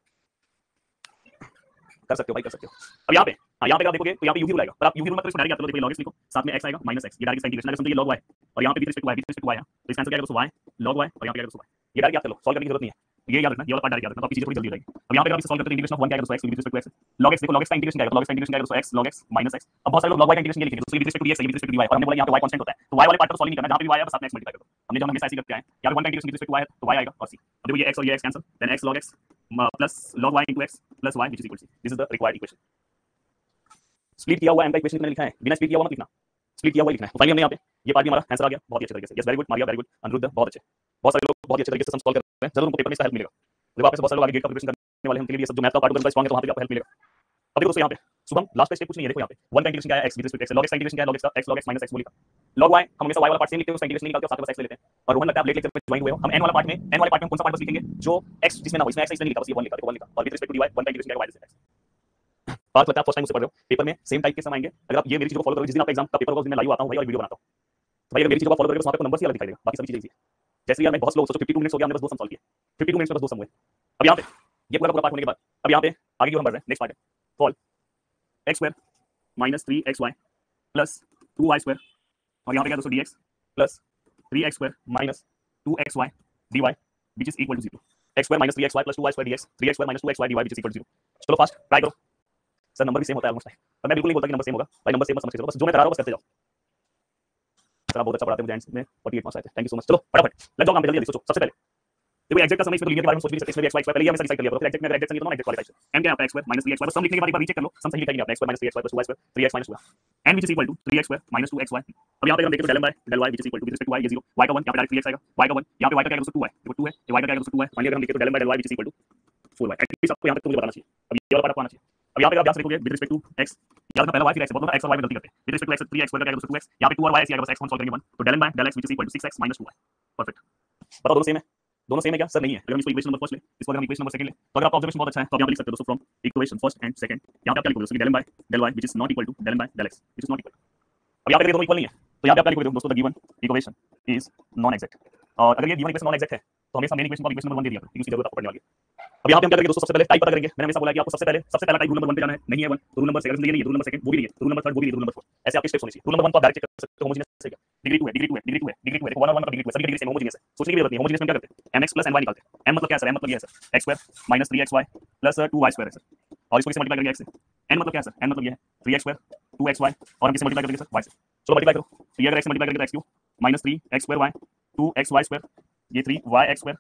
कर सकते हो भाई, कर सकते हो। अब यहाँ पे हाँ, यहाँ पे आप देखोगे तो यहाँ पे u भी रूल आएगा, पर आप u भी रूल मत करो, इसको डायरेक्ट याद कर लो। देखो log x लिखो, साथ में x आएगा माइनस x, ये डायरेक्ट इंटीग्रेशन अगर समझो ये log y और यहाँ पे विद रिस्पेक्ट टू y है, तो इसका आंसर क्या आएगा दोस्तों y log y, और यहाँ पे आएगा दोस्तों y। ये डायरेक्ट याद कर लो, सॉल्व करने की जरूरत नहीं है, ये याद रखना, ये वाला पार्ट डायरेक्ट याद रखना, तो आपकी चीजें थोड़ी जल्दी हो जाएगी। अब यहाँ पे अगर आप इसे सॉल्व करते हैं इंटीग्रेशन ऑफ 1 क्या आएगा दोस्तों x with respect to x, log x देखो log x का इंटीग्रेशन क्या आएगा, log x का इंटीग्रेशन क्या आएगा दोस्तों x log x minus x। अब बहुत सारे लोग log y का इंटीग्रेशन ये लिखेंगे दोस्तों with respect to dx with respect to dy, और हमने बोला यहाँ पे y कांस्टेंट होता है तो y वाले पार्ट को सॉल्व नहीं करना, जहाँ पे y आया बस साथ में x मल्टीप्लाई कर दो। हमने जो हमेशा ऐसे करते हैं, यहाँ पे 1 का integration with respect to y है तो y आएगा और c। अब देखो ये x और ये x cancel, then x log x plus log y into x plus y which is equal to this is the required equation. Split किया हुआ m का इक्वेशन मैंने लिखा है, बिना स्प्लिट किया हुआ मत लिखना, स्प्लिट किया हुआ लिखना है। तो फाइनली हमने यहाँ पे ये पार्ट भी हमारा आंसर आ गया, बहुत ही अच्छे तरीके से। Yes very good Maria, very good Anirudh, बहुत अच्छे। बहुत सारे लोग बहुत ही अच्छे तरीके से सम सॉल्व कर रहे हैं, जरूर उनको पेपर में इसका हेल्प मिलेगा। देखो आपसे बहुत सारे लोग आगे गेट का प्रिपरेशन करने वाले हैं, उनके लिए सब जो मैथ का पार्ट होगा स्ट्रांग है तो वहां पे आपको हेल्प मिलेगा। अब देखो दोस्तों यहाँ पे शुभम लास्ट पे स्टेप कुछ नहीं है, देखो यहाँ पे 1 का इंटीग्रेशन क्या है x with respect to x, log x का इंटीग्रेशन क्या है log x का x log x minus x वो लिखा, log y हम हमेशा y वाला पार्ट सेम लिखते हैं, उसका इंटीग्रेशन नहीं निकालते और साथ में x ले लेते हैं। और रोहन लगता है आप लेट लेक्चर में ज्वाइन हुए हो, हम n वाला पार्ट में हम कौन सा पार्ट बस लिखेंगे जो x जिसमें ना हो, इसमें x इसमें नहीं लिखा, बस ये 1 लिखा, देखो 1 लिखा, और विद रिस्पेक्ट टू dy 1 का इंटीग्रेशन क्या है y से x। बात लगता है फर्स्ट टाइम मुझसे पढ़ रहे हो, पेपर में सेम टाइप के सम आएंगे। अगर आप ये मेरी चीजों को फॉलो करोगे, जिस दिन आपका एग्जाम का पेपर होगा उस दिन मैं लाइव आता हूं भाई और वीडियो बनाता हूं, तो भाई अगर मेरी चीजों को फॉलो करोगे तो वहां पे आपको नंबर ही अलग दिखाई देगा, बाकी सभी चीजें इजी है। जैसे यार मैं बहुत स्लो, सोचो 52 मिनट्स हो गया, हमने बस 2 सम सॉल्व किए, 52 मिनट्स में बस 2 सम हुए। अब यहाँ पे ये पूरा पूरा पार्ट होने के बाद अब यहाँ पे आगे की ओर हम बढ़ रहे हैं, नेक्स्ट पार्ट है solve x square minus 3xy plus 2y square, और यहाँ पे क्या दोस्तों dx plus 3x square minus 2xy dy which is equal to 0। x square minus 3xy plus 2y square dx, 3x square minus 2xy dy which is equal to 0। चलो fast try करो sir, number भी same होता है almost, पर मैं बिल्कुल नहीं बोलता कि नंबर सेम होगा भाई, नंबर सेम मत समझ के चलो, बस जो मैं करा रहा हूं बस करते जाओ। सर आप बहुत अच्छा पढ़ाते हैं, मुझे एंड में 48 मार्क्स आए थे, थैंक यू सो मच। चलो फटाफट लग जाओ काम पे, जल्दी सोचो। सबसे पहले देखो एग्जैक्ट का समय इसमें लीनियर के बारे में सोच भी सकते हैं, इसमें भी x y पहले ही हमें डिसाइड कर लिया, फिर एग्जैक्ट में अगर एग्जैक्ट नहीं तो एग्जैक्ट वाले टाइप से m क्या है आपका x स्क्वायर माइनस 3xy, बस सम लिखने के बाद एक बार रीचेक कर लो, सम सही लिखा है कि नहीं आपने, x square minus 3xy plus 2y square 3x minus 2 n which is equal to 3x square minus 2xy। अब यहाँ पे हम देखें तो del m by del y which is equal to with respect to y ये 0, y का 1 यहाँ पे डायरेक्ट 3x आएगा, y का 1 यहाँ पे y का क्या आएगा दोस्तों 2y, देखो 2 है, ये y का क्या आएगा दोस्तों 2 है। फाइनली अगर हम देखें तो del m by del y which is equal to 4y। At least आपको यहाँ तक तो मुझे बताना चाहिए, अब ये वाला पार्ट आपको आना चाहिए। अब यहाँ पे आप ध्यान से देखोगे विद रिस्पेक्ट टू x, याद रखना पहला y फिर x, बहुत x और y में गलती करते हैं। With respect to x 3x square का क्या आएगा दोस्तों 2x, यहाँ पे 2 और y ऐसे आएगा, बस x हम सॉल्व करेंगे 1, तो del m by del x which is equal to 6x minus 2y। Perfect, बताओ दोनों सेम है, दोनों सेम है क्या? सर नहीं है। अगर हम इसको इक्वेशन नंबर फर्स्ट ले, इसको अगर हम इक्वेशन नंबर सेकंड ले, तो अगर आपका ऑब्जर्वेशन बहुत अच्छा है तो आप यहाँ पे लिख सकते हो दोस्तों from equation first and second, यहाँ पे आप क्या लिखोगे del m by del y which is not equal to del m by del x which is not equal। अब यहाँ पे दोनों इक्वल नहीं है तो यहाँ पे आप क्या लिखोगे दोस्तों? The given equation is non exact. और अगर ये गिवन इक्वेशन नॉन एग्जैक्ट है तो हमेशा मेन इक्वेशन को इक्वेशन नंबर 1 दे दिया था, क्योंकि जरूरत आपको पढ़ने वाली है। अब यहाँ पे हम क्या करेंगे दोस्तों? सबसे पहले टाइप पता करेंगे। मैंने हमेशा बोला कि आपको सबसे पहला टाइप रूल नंबर 1 पे जाना है, नहीं है 1 तो रूल नंबर सेकंड ये नहीं है, रूल नंबर सेकंड वो भी नहीं है, रूल नंबर थर्ड वो भी नहीं, रूल नंबर 4 ऐसे आपके स्टेप्स होने चाहिए। रूल नंबर 1 तो आप डायरेक्ट चेक कर सकते हो, होमोजेनियस है क्या? डिग्री 2 है, डिग्री 2 है, डिग्री 2 है, डिग्री 2 है, देखो 1 और 1 का डिग्री 2 है, सभी डिग्री सेम होमोजेनियस है, सोचने की जरूरत नहीं है। होमोजेनियस में क्या करते हैं? mx + ny निकालते हैं। m मतलब क्या है सर? m मतलब ये है सर x² - 3xy + 2y² है सर, और इसको किससे मल्टीप्लाई करेंगे? x से। n मतलब क्या है सर? n मतलब ये है 3x² 2xy और हम किससे मल्टीप्लाई करेंगे सर? y से। चलो मल्टीप्लाई करो, तो ये अगर x से मल्टीप्लाई करेंगे तो x³ - 3x² y 2xy² ये 3y²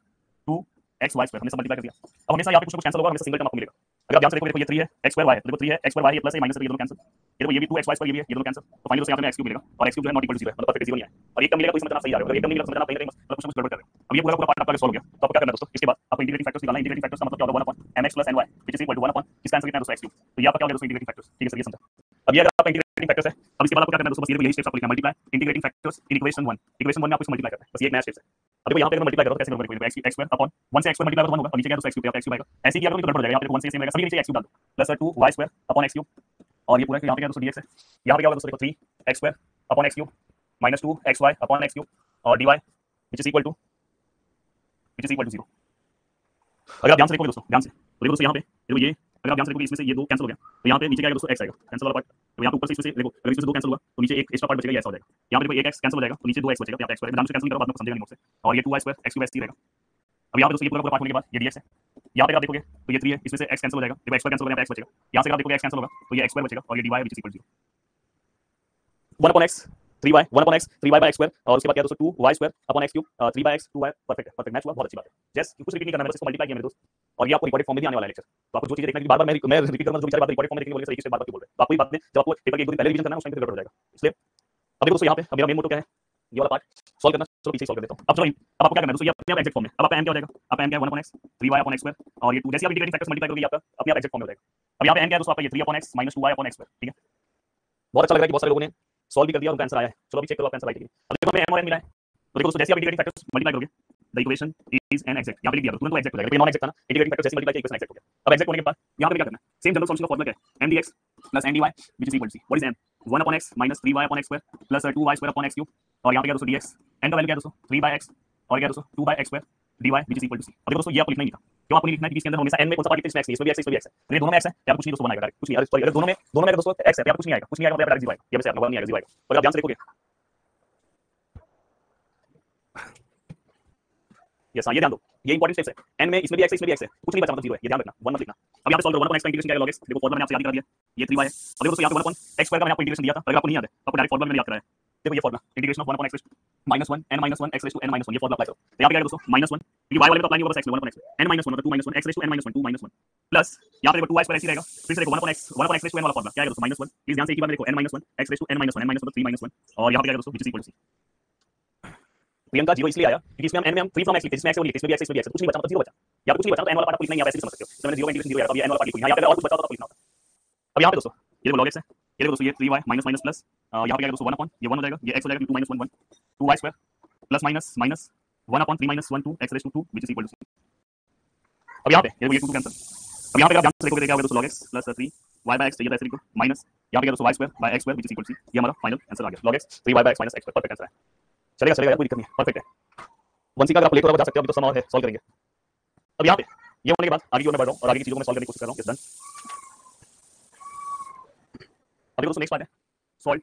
2xy² हमने सब मल्टीप्लाई कर दिया। अब हमेशा यहाँ पे कुछ ना कुछ कैंसिल होगा, हमेशा सिंगल टर्म आपको मिलेगा। अगर आप ध्यान से देखो, ये 3 है x² y है, देखो 3 है x² y है प्लस है माइनस है, ये दोनों कैंसिल। ये देखो ये भी 2xy² ये भी है, ये दोनों कैंसिल। तो फाइनली यहाँ पे x³ मिलेगा और x³ जो है नॉट इक्वल टू 0 है, मतलब परफेक्ट 0 नहीं है। और एक टर्म मिलेगा तो इसमें सही आ रहा है, अगर एक टर्म मिलेगा तो समझना कहीं मतलब कुछ गड़बड़ कर रहे हैं। अब ये पूरा पार्ट आपका सॉल्व हो गया, तो आपको क्या करना है दोस्तों? इसके बाद आपको इंटीग्रेटिंग फैक्टर्स निकालना है। इंटीग्रेटिंग फैक्टर्स का मतलब क्या होगा? 1/mx + ny which is equal to 1/, इसका आंसर कितना है दोस्तों? x³। तो ये आपका क्या हो गया दोस्तों? Integrating factors. ठीक है सर, ये समझा। अब ये अगर आपका इंटीग्रेटिंग फैक्टर्स है, अब इसके बाद आपको क्या करना है दोस्तों? बस यही स्टेप्स आपको लिखना है। Multiply integrating factors in equation 1। Equation 1 में आपको मल्टीप्लाई करना है, बस ये एक नया स्टेप है। अब देखो यहाँ पे अगर मल्टीप्लाई करो तो कैसे करोगे? x² अपॉन 1 से x² मल्टीप्लाई करो तो 1 होगा और नीचे क्या दोस्तों? x³ x³ आएगा। ऐसे ही किया करो तो गड़बड़ हो जाएगा। यहाँ पे 1 से सेम रहेगा, सभी नीचे x³ डाल दो प्लस 2y² अपॉन x³ और ये पूरा यहाँ पे क्या दोस्तों? dx है। यहाँ पे क्या होगा दोस्तों? देखो 3x² upon x³ minus 2xy upon x³ और dy which is equal to 0। अगर आप ध्यान से देखोगे दोस्तों, ध्यान से तो देखो दोस्तों यहाँ पे देखो ये, अगर आप ध्यान से देखोगे इसमें से ये 2 कैंसिल हो गया तो यहाँ पे नीचे क्या आएगा दोस्तों? x आएगा, कैंसिल वाला पार्ट। तो यहाँ पे ऊपर से इसमें से देखो, अगर इसमें से 2 कैंसिल हुआ तो नीचे एक एक्स्ट्रा पार्ट बचेगा, ये ऐसा हो जाएगा। यहाँ पे देखो एक x कैंसिल हो जाएगा तो नीचे 2x बचेगा, तो यहाँ पे x² ध्यान से कैंसिल करो, बाद में समझेगा नहीं मुझसे। और ये 2y² x³ ऐसे ही रहेगा। अब यहाँ पे दोस्तों ये पूरा पार्ट होने के बाद ये dx है। यहाँ पे आप देखोगे तो ये 3 है, इसमें से x कैंसिल हो जाएगा, देखो x² कैंसिल हो गया, यहाँ पे x बचेगा। यहाँ से आप देखोगे x कैंसिल होगा तो ये x² बचेगा और ये dy which is equal to 0। 1/x 3y 1/x 3y/x² और उसके बाद क्या दोस्तों? 2y² upon x³ 3/x 2y perfect है, परफेक्ट मैच हुआ, बहुत अच्छी बात है। जस्ट कुछ रिपीट नहीं करना है, बस इसको मल्टीप्लाई किया मेरे दोस्त। और ये आपको रिकॉर्डेड फॉर्म में भी आने वाला है लेक्चर, तो आपको जो चीजें देखना है कि बार-बार मैं रिपीट करूंगा, जो विचार बात रिकॉर्डेड फॉर्म में देखने बोले सर एक ही बार क्यों बोल रहे हैं? तो आपको ये बात में जब आपको पेपर के एक दो दिन पहले रिवीजन करना है उस टाइम पे गड़बड़ हो जाएगा। इसलिए अब देखो दोस्तों यहाँ पे अब मेरा मेन मोटो क्या है? ये वाला पार्ट सॉल्व करना। चलो पीछे सॉल्व कर देता हूं। अब चलो अब आपको क्या करना है दोस्तों? ये अपने आप एग्जैक्ट फॉर्म में। अब आपका m क्या हो जाएगा? आपका m क्या है? 1/x 3y/x² और ये 2 जैसे आप इंटीग्रेटिंग फैक्टर्स मल्टीप्लाई करोगे आपका अपने आप एग्जैक्ट फॉर्म में हो जाएगा। अब यहाँ पे m क्या है दोस्तों? आपका ये 3/x - 2y/x²। ठीक है, बहुत अच्छा लग रहा है कि बहुत सारे लोगों ने सॉल्व भी कर दिया और उनका आंसर आया है। चलो अभी चेक करो आपका आंसर राइट है। अब देखो हमें m और n मिला है, तो देखो दोस्तों जैसे आप इंटीग्रेटिंग फैक्टर्स मल्टीप्लाई करोगे the equation is an exact, यहाँ पे लिख दिया तो तुरंत वो एग्जैक्ट हो जाएगा। ये नॉन एग्जैक्ट था ना, इंटीग्रेटिंग फैक्टर्स जैसे मल्टीप्लाई किया इक्वेशन एग्जैक्ट हो गया। अब एग्जैक्ट होने के बाद यहाँ पे क्या करना है? सेम जनरल सॉल्यूशन का फार्मूला क्या है? m dx + n dy which is equal to c। What is m? 1/x - 3y/x² + 2y² x³ और यहाँ पे क्या दोस्तों? dx n का वैल्यू क्या है दोस्तों? 3/x और क्या दोस्तों? 2/x² dy which is equal to c। अब देखो दोस्तों ये आपको लिखना ही नहीं था। क्यों आपको नहीं लिखना है? क्योंकि इसके अंदर हमेशा n में कौन सा पार्ट लिखते हैं? इसमें x नहीं, इसमें भी x है, इसमें भी x है। तो ये दोनों में x है, यहाँ पे कुछ नहीं दोस्तों बनाएगा, कुछ नहीं। अरे सॉरी, अगर दोनों में अगर दोस्तों x है तो यहाँ पे कुछ नहीं आएगा, कुछ नहीं आएगा, यहाँ पे डायरेक्ट 0 आएगा। ये वैसे आपका 1 नहीं आएगा, 0 आएगा। तो अगर आप ध्यान से देखोगे यस, ये ध्यान दो, ये इंपॉर्टेंट स्टेप्स है। n में इसमें भी x है, इसमें भी x है, कुछ नहीं बचा, मतलब 0 है, ये ध्यान रखना, 1 मत लिखना। अब यहाँ पे सॉल्व करो 1/x का इंटीग्रेशन क्या है? log x। देखो फॉर्मूला मैंने आपसे याद करा दिया, ये 3y है। अब देखो दोस्तों यहाँ पे 1/x² का मैंने आपको इंटीग्रेशन दिया था, अगर आपको नहीं याद है आपको डायरेक्ट फॉर्मूला मैंने याद कराया है। देखो ये formula integration of 1/x - 1 n - 1 x n - 1 ये फॉर्मूला अप्लाई करो। तो यहाँ पे क्या है दोस्तों? -1 क्योंकि y वाले में तो अप्लाई नहीं होगा, बस x में 1/x n - 1 मतलब 2 - 1 x n - 1 2 - 1 प्लस यहाँ पे देखो 2y² ऐसे रहेगा, फिर से देखो 1/x n वाला फॉर्मूला क्या है दोस्तों? -1। प्लीज ध्यान से एक ही बार देखो n - 1 x n - 1 n - 1 मतलब 3 - 1 और यहाँ पे क्या है दोस्तों? which is equal to c। Priyanka 0 इसलिए आया क्योंकि इसमें हम फ्री फ्रॉम x लिखते हैं, इसमें x और लिखते हैं, इसमें भी x, इसमें भी x, कुछ नहीं बचा मतलब 0 बचा। यहाँ पे कुछ नहीं बचा तो n वाला पार्ट आपको लिखना ही, आप ऐसे भी समझ सकते हो। इसमें 0 का इंटीग्रेशन 0 आया, अब ये n वाला पार्ट लिखो। यहाँ पे और कुछ बचा तो आपको लिखना होता। अब यहाँ पे दोस्तों ये देखो log x है, ये देखो दोस्तों ये 3y माइनस माइनस प्लस यहाँ पे क्या है दोस्तों 1 ये 1 हो जाएगा, ये x हो जाएगा 2 - 1 1 2y² plus minus minus 1/3 - 1 2 x to 2 which is equal to c। अब यहाँ पे ये देखो ये 2 कैंसिल। अब यहाँ पे आप ध्यान से देखोगे क्या होगा दोस्तों? log x प्लस 3y/x ये ऐसे लिखो माइनस यहाँ पे क्या दोस्तों y² which is equal to c। ये हमारा फाइनल आंसर आ गया, log x 3y/x - x²। Perfect answer है, चलेगा चलेगा, कोई दिक्कत नहीं है, परफेक्ट है। वंसी का अगर आप लेट हो रहा बता सकते हो, अभी तो समय और है, सॉल्व करेंगे। अब यहाँ पे ये होने के बाद आगे की ओर मैं बढ़ रहा हूँ और आगे की चीजों को मैं सॉल्व करने की कोशिश कर रहा हूँ। डन। अभी दोस्तों नेक्स्ट पार्ट है सॉल्व।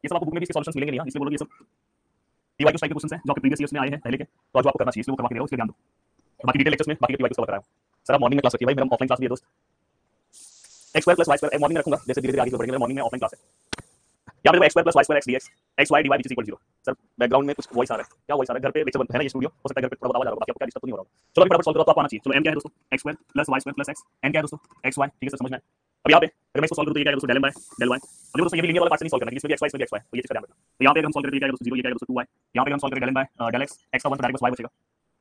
ये सब आपको बुक में भी इसके सॉल्यूशंस मिलेंगे नहीं, इसलिए बोलो ये सब टीवाई टाइप के क्वेश्चंस हैं जो आपके प्रीवियस ईयर्स में आए हैं पहले के, तो आज आपको करना चाहिए, इसलिए वो करवा के रहो, इसलिए ध्यान दो। बाकी डिटेल लेक्चर्स में बाकी के टीवाई को कवर कराया सर। आप मॉर्निंग में क्लास रखिए भाई, मेरा ऑफलाइन क्लास भी है दोस्त। x² + y² मॉर्निंग में रखूंगा, जैसे धीरे धीरे आगे बढ़ेंगे। मॉर्निंग में ऑफलाइन क्लास है। यहाँ पे x² + y² x dx x y dy which is equal to 0। Sir background में कुछ वॉइस आ रहा है, क्या वॉइस आ रहा है? घर पे लेक्चर बंद है ना, ये स्टूडियो, हो सकता है घर पे थोड़ा बहुत आवाज आ रहा हो, बाकी आपको क्या डिस्टर्ब तो नहीं हो रहा हो। चलो अभी फटाफट सॉल्व करो तो आपको आना चाहिए। चलो m क्या है दोस्तों? x² + y² + x। n क्या है दोस्तों? xy। ठीक है सर, समझना है। अब यहाँ पे अगर मैं इसको सॉल्व करूँ तो ये क्या है दोस्तों? del m by del y। अब देखो दोस्तों ये भी लीनियर वाला पार्ट से नहीं सॉल्व करना, इसमें भी xy इसमें भी xy, तो ये चीज का ध्यान रखना। तो यहाँ पे हम सॉल्व करेंगे क्या है दोस्तों? 0 ये क्या है दोस्तों? 2y। यहाँ पे हम सॉल्व करेंगे del m by del x, x का 1 तो डायरेक्ट बस y बचेगा।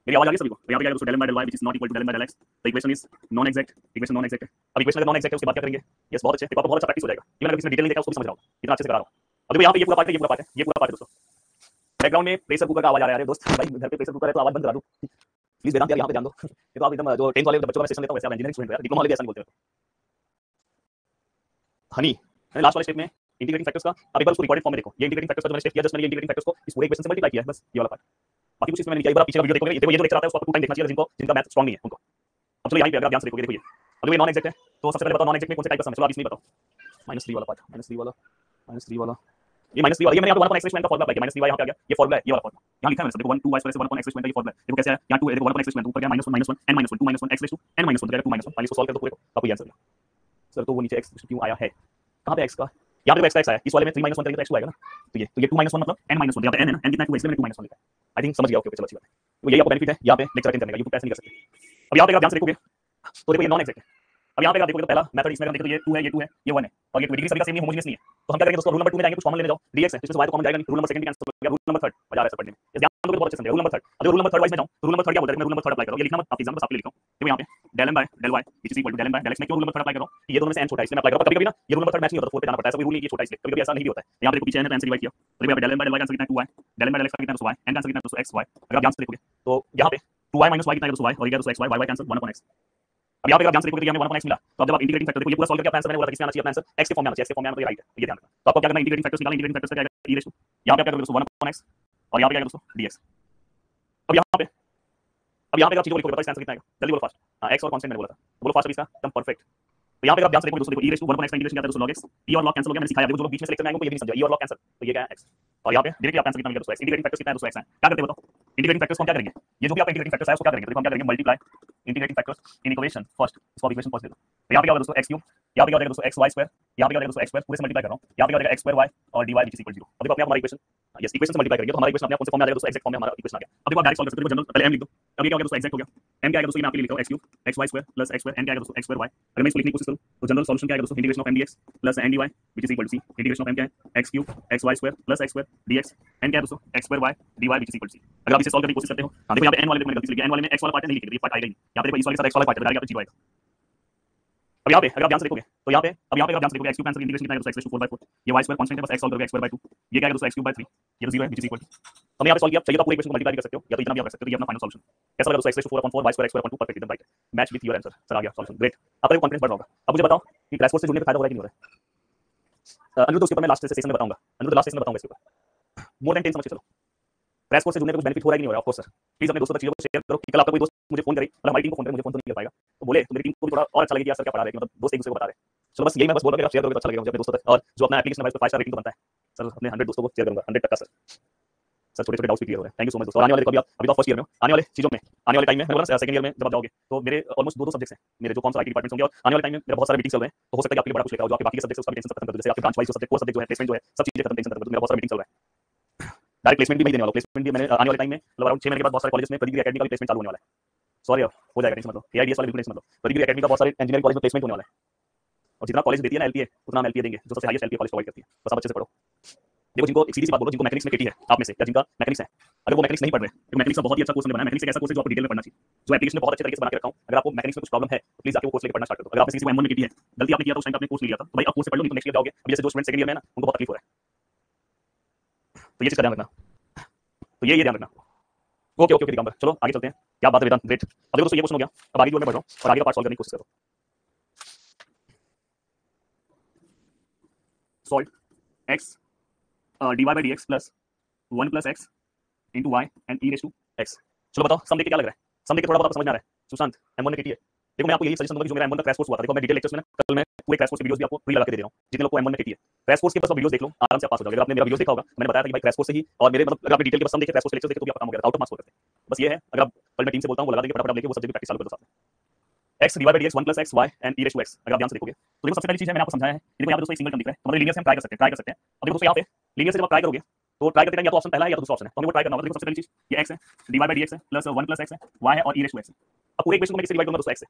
मेरी आवाज आ रही है सभी को? तो यहाँ पे क्या है दोस्तों? del m by del y which is not equal to del m by del x। तो equation is non exact, equation non exact है। अब इक्वेशन अगर नॉन एग्जैक्ट है उसके बाद क्या करेंगे? यस बहुत अच्छे, देखो आपको बहुत अच्छा प्रैक्टिस हो जाएगा, इवन अगर इसमें डिटेल नहीं देखा उसको समझ रहा हूँ, इतना अच्छे से करा रहा हूँ। अब देखो यहाँ पे ये पूरा पार्ट है, ये पूरा पार्ट है, ये पूरा पार्ट है दोस्तों। बैकग्राउंड में प्रेशर कुकर का आवाज आ रहा है दोस्त, भाई घर पे प्रेशर कुकर है तो आवाज बंद करा दूं। प्लीज वेदांत यार यहाँ पे ध्यान दो। ये तो आप एकदम जो 10th वाले बच्चों का सेशन लेता हूं वैसे आप इंजीनियरिंग स्टूडेंट हो यार, डिप्लोमा वाले भी ऐसा नहीं बोलते हो। हनी लास्ट वाले स्टेप में इंटीग्रेटिंग फैक्टर्स का आप एक बार उसको रिकॉर्डेड फॉर्म में देखो। ये इंटीग्रेटिंग फैक्टर्स का जो मैंने स्टेप किया, जस्ट मैंने ये इंटीग्रेटिंग फैक्टर्स को इस पूरे इक्वेशन से मल्टीप्लाई किया है, बस ये वाला पार्ट। बाकी कुछ इसमें मैंने किया, एक बार पीछे का वीडियो देखोगे, देखो ये जो लेक्चर आता है उसको आपको 2 टाइम देखना चाहिए जिनका मैथ स्ट्रांग नहीं है उनको। अब चलो यहीं पे अगर आप ध्यान से देखोगे, देखो ये अगर ये नॉन एग्जैक्ट है तो सबसे पहले बताओ नॉन एग्जैक्ट में कौन से टाइप का सम है। चलो आप इसमें बताओ -3 वाला पार्ट, -3 वाला, -3 वाला, ये -3 वाला, ये मैंने यहाँ पे 1/x² का फॉर्मूला अप्लाई किया। -3 यहाँ पे आ गया, ये फॉर्मूला है, ये वाला फॉर्मूला यहाँ लिखा है मैंने, देखो 1 2y² से 1/x² का ये फॉर्मूला है। देखो कैसे है, यहाँ 2 देखो 1/x² ऊपर गया -1 -1 n -1 2 -1 x raised to n -1 तो 2 -1 पहले इसको सॉल्व कर दो पूरे को, आपको ये आंसर मिला। सर तो वो नीचे x क्यों आया है, कहां पे x का, यहाँ पे x आया, इस वाले में 3 -1 करेंगे तो x आएगा ना, तो ये 2 -1 मतलब n -1, यहाँ पे n है ना, n कितना है 2, इसलिए मैंने 2 -1 लिखा है। आई थिंक समझ गया, ओके चलो अच्छी बात है। तो यही आपको बेनिफिट है यहाँ पे लेक्चर अटेंड करने का, यूट्यूब पे ऐसे नहीं कर सकते। अब यहाँ पे आप ध्यान से देखोगे तो देखो ये नॉन एग्जैक्ट है। अब यहाँ पे आप देखोगे तो पहला मेथड इसमें देखो तो ये 2 है, ये 2 है, ये 1 है, और ये डिग्री सभी का सेम नहीं, होमोजेनियस नहीं है। तो हम क्या करेंगे दोस्तों, रूल नंबर 2 में जाएंगे, कुछ कॉमन लेने जाओ, dx है, इसमें y तो कॉमन जाएगा नहीं, रूल नंबर सेकंड कैंसिल हो गया, रूल नंबर थर्ड मजा आ रहा है पढ़ने में, इस ध्यान दोगे बहुत अच्छे से। रूल नंबर थर्ड, अब रूल नंबर थर्ड वाइज में जाऊं तो रूल नंबर थर्ड क्या बोलता है, मैं रूल नंबर थर्ड अप्लाई करूं, ये लिखना मत आप एग्जाम में, बस आपके लिए लिखा हूं। देखो यहाँ पे del m by del y which is equal to del m by del x, मैं क्यों रूल नंबर थर्ड अप्लाई कर रहा हूं, ये दोनों में से n छोटा है इसलिए मैं अप्लाई कर रहा हूं। कभी-कभी ना ये रूल नंबर थर्ड मैच नहीं होता, 4 पे जाना पड़ता है, ऐसा कोई रूल नहीं है छोटा इसलिए, कभी-कभी ऐसा नहीं भी होता है। यहाँ पे देखो पीछे n है तो n से डिवाइड किया, तो देखो यहाँ पे del m by del y का आंसर कितना है 2y, del m by del x का कितना है 2y, n का आंसर कितना है 2xy। अगर आप ध्यान से देखोगे तो यहाँ पे 2y - y कितना है 2y, और ये 2xy, y कैंसिल 1/x। अब यहाँ पे आप ध्यान से देखोगे हमें 1/x मिला, तो अब जब आप इंटीग्रेटिंग फैक्टर देखो ये पूरा सॉल्व करके अपना आंसर मैंने बोला था किसमें आना चाहिए, अपना आंसर x के फॉर्म में आना चाहिए, x के फॉर्म में आना चाहिए, राइट है, ये ध्यान रखना। तो आपको क्या करना है, इंटीग्रेटिंग फैक्टर्स निकालना, इंटीग्रेटिंग फैक्टर्स का क्या आएगा e रेज़ टू, यहाँ पे क्या करोगे दोस्तों 1/x, और यहाँ पे क्या आएगा दोस्तों dx। अब यहाँ पे आप चीजों को लिखोगे, बताओ इसका आंसर कितना आएगा, जल्दी बोलो फास्ट। हां x और कांस्टेंट मैंने बोला था, तो बोलो फास्ट अभी इसका एकदम परफेक्ट। तो यहाँ पे आप ध्यान से देखोगे दोस्तों, देखो e रेज़ टू 1/x का इंटीग्रेशन क्या था दोस्तों log x, e और log कैंसिल हो गया, मैंने सिखाया, देखो जो लोग बीच में से लेक्चर में आएंगे वो ये भी नहीं समझा, e और log कैंसिल, तो ये क्या है x, और यहाँ पे डायरेक्टली आप आंसर कितना मिलेगा दोस्तों x। इंटीग्रेटिंग फैक्टर्स कितना है दोस्तों x है, क्या करते हैं बताओ, इंटीग्रेटिंग फैक्टर्स को हम क्या करेंगे, ये जो भी आपका इंटीग्रेटिंग फैक्टर्स है उसको क्या करेंगे, देखो हम क्या करेंगे multiply integrating factors in equation first, इसको इक्वेशन फर्स्ट दे दो। तो यहाँ पे क्या होगा दोस्तों x क्यूब, यहाँ पे क्या हो जाएगा दोस्तों xy स्क्वायर, यहाँ पे क्या हो जाएगा दोस्तों x स्क्वायर, पूरे से मल्टीप्लाई कर रहा हूँ, यहाँ पे क्या हो जाएगा x स्क्वायर y और dy which is equal to 0। अब देखो अपने आप हमारा इक्वेशन, यस इक्वेशन से मल्टीप्लाई करेंगे तो हमारा इक्वेशन अपने आप कौन से फॉर्म में आ जाएगा दोस्तों, एग्जैक्ट फॉर्म में हमारा इक्वेशन आ गया। अब देखो आप डायरेक्ट सॉल्व कर सकते हो, जनरल पहले m लिख दो, अब ये क्या हो गया दोस्तों एग्जैक्ट हो गया, m क्या आएगा दोस्तों, मैं आपके लिए लिखता हूं x cube xy square plus x square, n क्या आएगा दोस्तों x स्क्वायर y। अगर मैं इसको लिखने की कोशिश करूं तो जनरल सॉल्यूशन क्या आएगा दोस्तों, integration of m dx plus n dy which is equal to c। Integration of m क्या है x cube xy square plus x square dx, n क्या है दोस्तों x square y dy which is equal to c। अगर आप इसे solve करने की कोशिश करते हो, हां देखो यहाँ पे n वाले, देखो मैंने गलती से लिखा, n वाले में x वाला पार्ट नहीं लिखा, ये पार्ट आएगा ही नहीं, यहाँ पे देखो इस वाले के साथ x वाला पार्ट है, डायरेक्ट यहाँ पे 0 आएगा। अब यहाँ पे अगर आप ध्यान से देखोगे तो यहाँ पे अगर आप ध्यान से देखोगे x क्यूब कैंसिल, इंटीग्रेशन कितना है दोस्तों x raised to 4/4, ये y स्क्वायर कांस्टेंट है, बस x सॉल्व करोगे x स्क्वायर बाय 2, ये क्या है दोस्तों x क्यूब बाय 3, ये तो 0 है which is equal to। तो हमने यहाँ पे सॉल्व किया, चाहिए तो पूरे इक्वेशन को मल्टीप्लाई कर सकते हो या तो इतना भी आप कर सकते हो, ये अपना फाइनल सॉल्यूशन कैसा लगा दोस्तों, x raised to 4/4 y square x square 2 perfect एकदम right, match with your answer. Sir आ गया सॉल्यूशन, ग्रेट, आपका कॉन्फिडेंस बढ़ रहा होगा। अब मुझे बताओ कि क्रैश कोर्स से जुड़ने का फायदा हो रहा है कि नहीं हो रहा है, अनिरुद्ध उसके ऊपर मैं लास्ट सेशन में बताऊंगा, अनिरुद्ध लास्ट सेशन में बताऊंगा इसके ऊपर, मोर देन 10 समझ के चलो क्रैश कोर्स से जुड़ने का कुछ बेनिफिट हो रहा है कि नहीं हो रहा है। ऑफ कोर्स सर, प्लीज अपने दोस्तों तक चीजों को शेयर करो कि कल आपका कोई दोस्त मुझे फोन करे, मतलब हमारी टीम को फोन करे, मुझे फोन तो नहीं कर पाएगा, तो बोले तो मेरी टीम को भी थोड़ा और अच्छा लगे कि यार सर क्या पढ़ा रहे हैं, मतलब दोस्त एक दूसरे को बता रहे हैं। चलो बस यही मैं बस बोल रहा हूं कि आप शेयर करोगे तो अच्छा लगेगा मुझे अपने दोस्तों तक, और जो अपना एप्लीकेशन है 5 स्टार रेटिंग तो बनता है सर, अपने 100 दोस्तों को शेयर करूंगा 100% सर। सर छोटे छोटे डाउट्स भी क्लियर हो रहे हैं, थैंक यू सो मच दोस्तों। और आने वाले देखो अभी तो फर्स्ट ईयर में हो, आने वाले चीजों में, आने वाले टाइम में मतलब सेकंड ईयर में जब आप जाओगे तो मेरे ऑलमोस्ट 2 सब्जेक्ट्स हैं मेरे जो कॉमर्स आईटी डिपार्टमेंट्स होंगे, और आने वाले टाइम में मेरा बहुत सारे मीटिंग्स चल रहे हैं, तो हो सकता है कि आपके लिए बड़ा कुछ लेकर आओ, जो आपके बाकी के सब्जेक्ट्स उसका टेंशन खत्म कर दो, जैसे आपके branch wise subject course subject जो है, प्लेसमेंट जो है, सब चीजें खत्म, टेंशन खत्म कर दो, मेरा बहुत सारा मीटिंग चल रहा है। डायरेक्ट प्लेसमेंट भी मैं देने वाला हूं, प्लेसमेंट भी मैंने आने वाले टाइम में मतलब अराउंड 6 महीने के बाद बहुत सारे कॉलेजेस में प्रदीप एकेडमी का प्लेसमेंट चालू होने वाला है। सॉरी हो जाएगा, टेंशन मत लो, एआईडीएस वाला बिल्कुल टेंशन मत लो, प्रदीप एकेडमी का बहुत सारे इंजीनियरिंग कॉलेज में प्लेसमेंट होने वाला है, और जितना कॉलेज देती है ना एलपीए उतना हम एलपीए देंगे, जो सबसे हाईएस्ट एलपीए कॉलेज प्रोवाइड करती है, बस आप अच्छे से पढ़ो। देखो जिनको एक सीधी सी बात बोलो, जिनको मैकेनिक्स में केटी है आप में से या जिनका मैकेनिक्स है, अगर वो मैकेनिक्स नहीं पढ़ रहे, तो मैकेनिक्स का बहुत ही अच्छा कोर्स मैंने बनाया, मैकेनिक्स एक ऐसा कोर्स है जो आपको डिटेल में पढ़ना चाहिए, जो एप्लीकेशन में बहुत अच्छे तरीके से बना के रखा हूं। अगर आपको मैकेनिक्स में कुछ प्रॉब्लम है तो प्लीज आके वो कोर्स लेके पढ़ना स्टार्ट कर दो। अगर आप किसी को M1 में केटी है, गलती आपने किया तो उस टाइम पे आपने कोर्स ले लिया था, तो भाई अब कोर्स से पढ़ लो, नहीं तो नेक्स्ट ईयर जाओगे, अभी जैसे जो स्टूडेंट सेकंड ईयर में है ना उनको बहुत तकलीफ हो रहा है, तो ये चीज का ध्यान रखना, तो ये ध्यान रखना। ओके ओके दिगंबर, चलो आगे चलते हैं, क्या बात है वेदांत, ग्रेट। अब देखो दोस्तों ये क्वेश्चन हो गया, अब आगे जो मैं बढ़ रहा हूं और आगे का पार्ट सॉल्व करने की कोशिश करो। Solve x dy by dx plus 1 plus x into y and e raised to x। चलो बताओ सम देख के क्या लग रहा है, सम देख के थोड़ा बहुत समझ में आ रहा है सुशांत, M1 में केटी है। देखो मैं आपको यही सजेशन दूंगा कि जो मेरा M1 का क्रैश कोर्स हुआ था, देखो मैं डिटेल लेक्चर्स में कल मैं पूरे क्रैश कोर्स के वीडियोस भी आपको फ्री लगा के दे रहा हूं, जितने लोग को M1 में केटी है क्रैश कोर्स के बस वीडियोस देख लो, आराम से आप पास हो जाओगे। अगर आपने मेरा वीडियोस देखा होगा, मैंने बताया था कि भाई क्रैश कोर्स से ही, और मेरे मतलब अगर आपने डिटेल के बस सम देखे क्रैश कोर्स लेक्चर देखे तो भी आपका काम हो गया, आउट ऑफ मार्क्स हो गए। बस ये है, अगर आप कल मैं टीम से बोलता हूं वो लगा देंगे, फटाफट लेके वो सब्जेक्ट प्रैक्टिस चालू कर दो साथ में। x dy by dx 1 plus x y and e raised to x। अगर आप ध्यान से देखोगे तो देखो सबसे पहली चीज है मैंने आपको समझाया है, देखो यहाँ पे दोस्तों एक सिंगल टर्म दिख रहा है, तो मतलब लीनियर से हम ट्राई कर सकते हैं। अब देखो दोस्तों यहाँ पे लीनियर से जब आप ट्राई करोगे तो ट्राई करते टाइम या तो ऑप्शन पहला है या तो दूसरा ऑप्शन है, तो हमें वो ट्राई करना होगा। देखो सबसे पहली चीज ये x है, dy by dx है प्लस 1 plus x है, y है और e raised to x है। अब पूरे इक्वेशन को मैं किससे डिवाइड करूंगा दोस्तों, x से।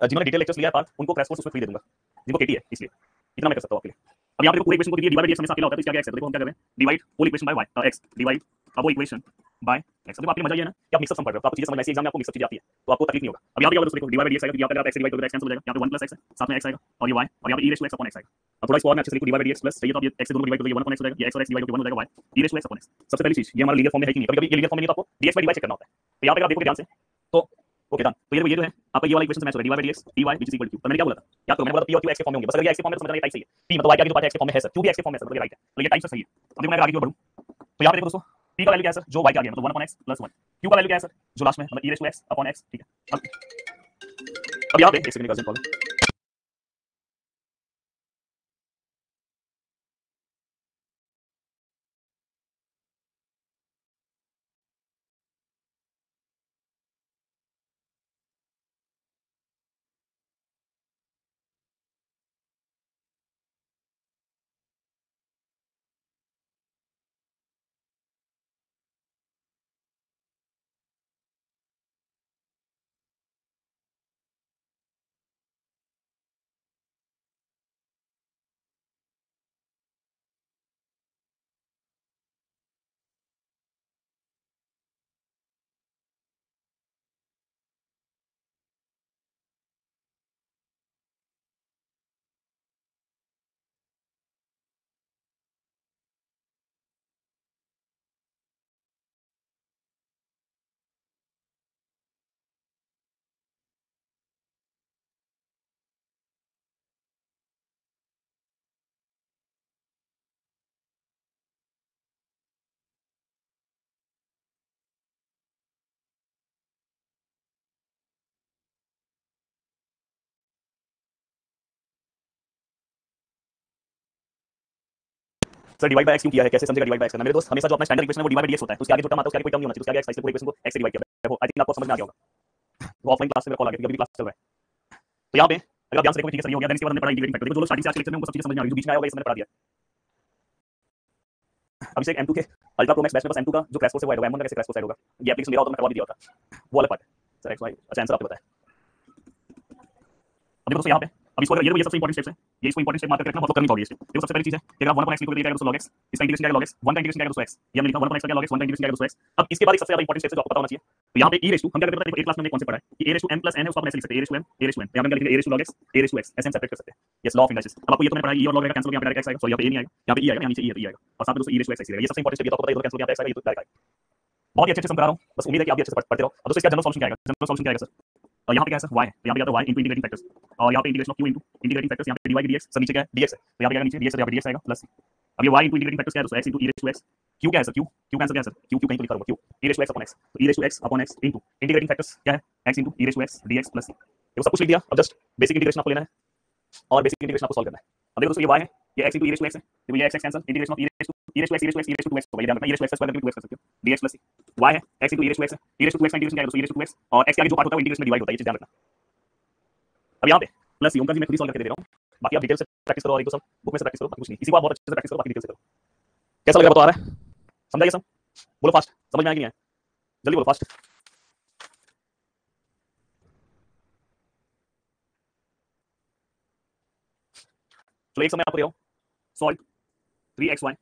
जिन्होंने डिटेल लेक्चर्स लिया है पार्ट उनको क्रैश कोर्स उसमें फ्री दे दूंगा, जिनको केटी है इसलिए इतना मैं कर सकता हूं आपके लिए। अब यहाँ पे पूरे इक्वेशन को दी है dy by dx हमेशा अकेला होता है, तो इसका क्या x है, तो देखो हम क्या कर रहे हैं, divide whole equation by y, x divide अब वो इक्वेशन बाय एक्स। अब आपके मजा ये है ना कि आप मिक्सअप सम पढ़ रहे हो, तो आपको चीजें समझ में एग्जाम में आपको मिक्सअप चीजें आती है, तो आपको तकलीफ नहीं होगा। अब यहाँ पे क्या होगा दोस्तों, देखो dy by dx आएगा, तो यहाँ पे अगर आप x डिवाइड करोगे x कैंसिल हो जाएगा, यहाँ पे 1 + x है, साथ में x आएगा और ये y, और यहाँ पे e raised to x upon x आएगा। अब थोड़ा इस फॉर्म में अच्छे से लिखो, dy by dx प्लस चाहिए तो आप ये x से दोनों डिवाइड करोगे 1 अपॉन x हो जाएगा, ये x और x डिवाइड होकर 1 हो जाएगा y, e raised to x upon x। सबसे पहली चीज ये हमारा लीनियर फॉर्म में है कि नहीं, कभी-कभी ये लीनियर फॉर्म में नहीं तो आपको dx by dy चेक करना होता है। तो यहाँ पे अगर आप देखोगे ध्यान से तो ओके डन, तो ये जो है आपका ये वाला इक्वेशन से मैच हो रहा है, dy by dx dy which is equal to q। तो मैंने क्या बोला था, क्या तो मैंने बोला p और q x के फॉर्म में होंगे, बस अगर ये x के फॉर्म में तो समझ लेना ये टाइप सही है, p मतलब y के आगे जो पार्ट है x के फॉर्म में है सर, q भी x के फॉर्म में है सर, मतलब ये राइट है, तो ये टाइप से सही है। अब देखो मैं अगर आगे की ओर बढ़ूं तो यहाँ पे देखो दोस्तों p का वैल्यू क्या है सर, जो y के आगे है, मतलब 1 अपॉन x प्लस 1। q का वैल्यू क्या है सर, जो लास्ट में मतलब e raised to x upon x, ठीक है। अब यहाँ पे एक सेकंड का call, sir divide by x क्यों किया है, कैसे समझेगा डिवाइड बाय x करना। मेरे दोस्त हमेशा जो अपना स्टैंडर्ड इक्वेशन है वो डिवाइड बाय dx होता है, तो उसके आगे जो टर्म आता है उसके आगे कोई टर्म नहीं होना चाहिए, उसके आगे x इसलिए पूरे इक्वेशन को x से डिवाइड किया है। आई थिंक आपको समझ में आ गया होगा। वो ऑफलाइन क्लास से मेरा कॉल आ गया, अभी क्लास चल रहा है। तो यहाँ पे अगर आप ध्यान से देखो ठीक है सही हो गया, देन इसके बाद हमने पढ़ा इंटीग्रेटिंग फैक्टर। देखो जो लोग स्टार्टिंग से आज के लेक्चर में उनको सब चीजें समझ में आ गई, जो बीच में आया होगा ये मैंने पढ़ा दिया। अभिषेक M2 के अल्ट्रा प्रो मैक्स बैच में बस M2 का जो क्रैश कोर्स है वो आएगा, M1 का कैसे क्रैश कोर्स आएगा, ये एप्लीकेशन मेरा होता मैं करवा दिया होता, वो अलग पार्ट है सर। x y अच्छा आंसर आपने बताया। अब देखो दोस्तों यहाँ पे अब इसको अगर ये सबसे इंपॉर्टेंट स्टेप्स है, ये इसको इंपॉर्टेंट स्टेप मार्क करके रखना, बहुत करनी चाहिए इसको। देखो सबसे पहली चीज है कि अगर आप 1 अपॉन x लिखोगे तो ये जाएगा दोस्तों log x, इसका इंटीग्रेशन जाएगा log x, 1 का इंटीग्रेशन जाएगा दोस्तों x, ये हमने लिखा 1 अपॉन x का log x, 1 का इंटीग्रेशन जाएगा दोस्तों x। अब इसके बाद एक सबसे ज्यादा इंपॉर्टेंट स्टेप है जो आपको पता होना चाहिए, तो यहाँ पे e रेज़ टू हम क्या करते हैं, देखो एक क्लास में हमने कॉन्सेप्ट पढ़ा है कि a raise to m plus n है, उसको आप ऐसे लिख सकते हैं a raise to m a raise to n, यहाँ पे क्या लिखेंगे a raise to log x a raise to x, ऐसे हम सेपरेट कर सकते हैं। Yes law of inverses. अब आपको ये तो मैंने पढ़ा है, e और log रहेगा कैंसिल हो गया, यहाँ पे डायरेक्ट x आएगा, सॉरी यहाँ पे a नहीं आएगा, यहाँ पे e आएगा, यहाँ नीचे e आएगा, और साथ में दोस्तों e रेज़ टू x आएगा। ये सबसे इंपॉर्टेंट स्टेप, ये तो आपको पता है, ये तो कैंसिल हो गया, यहाँ पे x आएगा, ये तो डायरेक्ट आएगा। बहुत ही अच्छे से समझा रहा हूँ, बस उम्मीद है कि आप भी अच्छे से पढ़ते रहो। अब दोस्तों इसका जनरल सॉल्यूशन क्या आएगा, जनरल सॉल्यूशन क्या आएगा सर, यहाँ पे क्या है सर y है, तो यहाँ पे आता है y इंटू इंटीग्रेटिंग फैक्टर्स, और यहाँ पे integration of q into integrating factors, यहाँ पे dy dx, सर नीचे क्या है dx है, तो यहाँ पे क्या नीचे dx है, यहाँ पे dx आएगा प्लस। अब ये y इंटू इंटीग्रेटिंग फैक्टर्स क्या है दोस्तों, x into e raise to x, q क्या है सर, q q का आंसर क्या है सर, q q कहीं तो लिखा होगा q, e raise to x upon x, तो e raise to x upon x into integrating factors क्या है x into e raise to x dx plus c। ये सब कुछ लिख दिया, अब जस्ट बेसिक इंटीग्रेशन आपको लेना है और बेसिक इंटीग्रेशन आपको सॉल्व करना है। अब देखो दोस्तों ये y है, ये x into e raise to x है, देखो ये x cancel, integration of e raise to x e raise to x e raise to x तो ध्यान रखना e raise to x square करके 2x कर सकते हो, dx प्लस c। y है x into e raise to x है, e raise to 2x का इंटीग्रेशन क्या है दोस्तों, e रेज़ टू 2x, और x के आगे जो पार्ट होता है वो इंटीग्रेशन में डिवाइड होता है, ये चीज ध्यान रखना। अब यहाँ पे प्लस ओमकार जी मैं खुद ही सॉल्व करके दे रहा हूँ, बाकी आप डिटेल से प्रैक्टिस करो और एक दो सब बुक में से प्रैक्टिस करो, बाकी कुछ नहीं, इसी को आप बहुत अच्छे से प्रैक्टिस करो, बाकी डिटेल से करो। कैसा लग रहा है बता रहा है, समझा ये सब, बोलो फास्ट, समझ में आया कि नहीं आया, जल्दी बोलो फास्ट। चलो एक समय आपको दे रहा हूँ, सॉल्व 3xy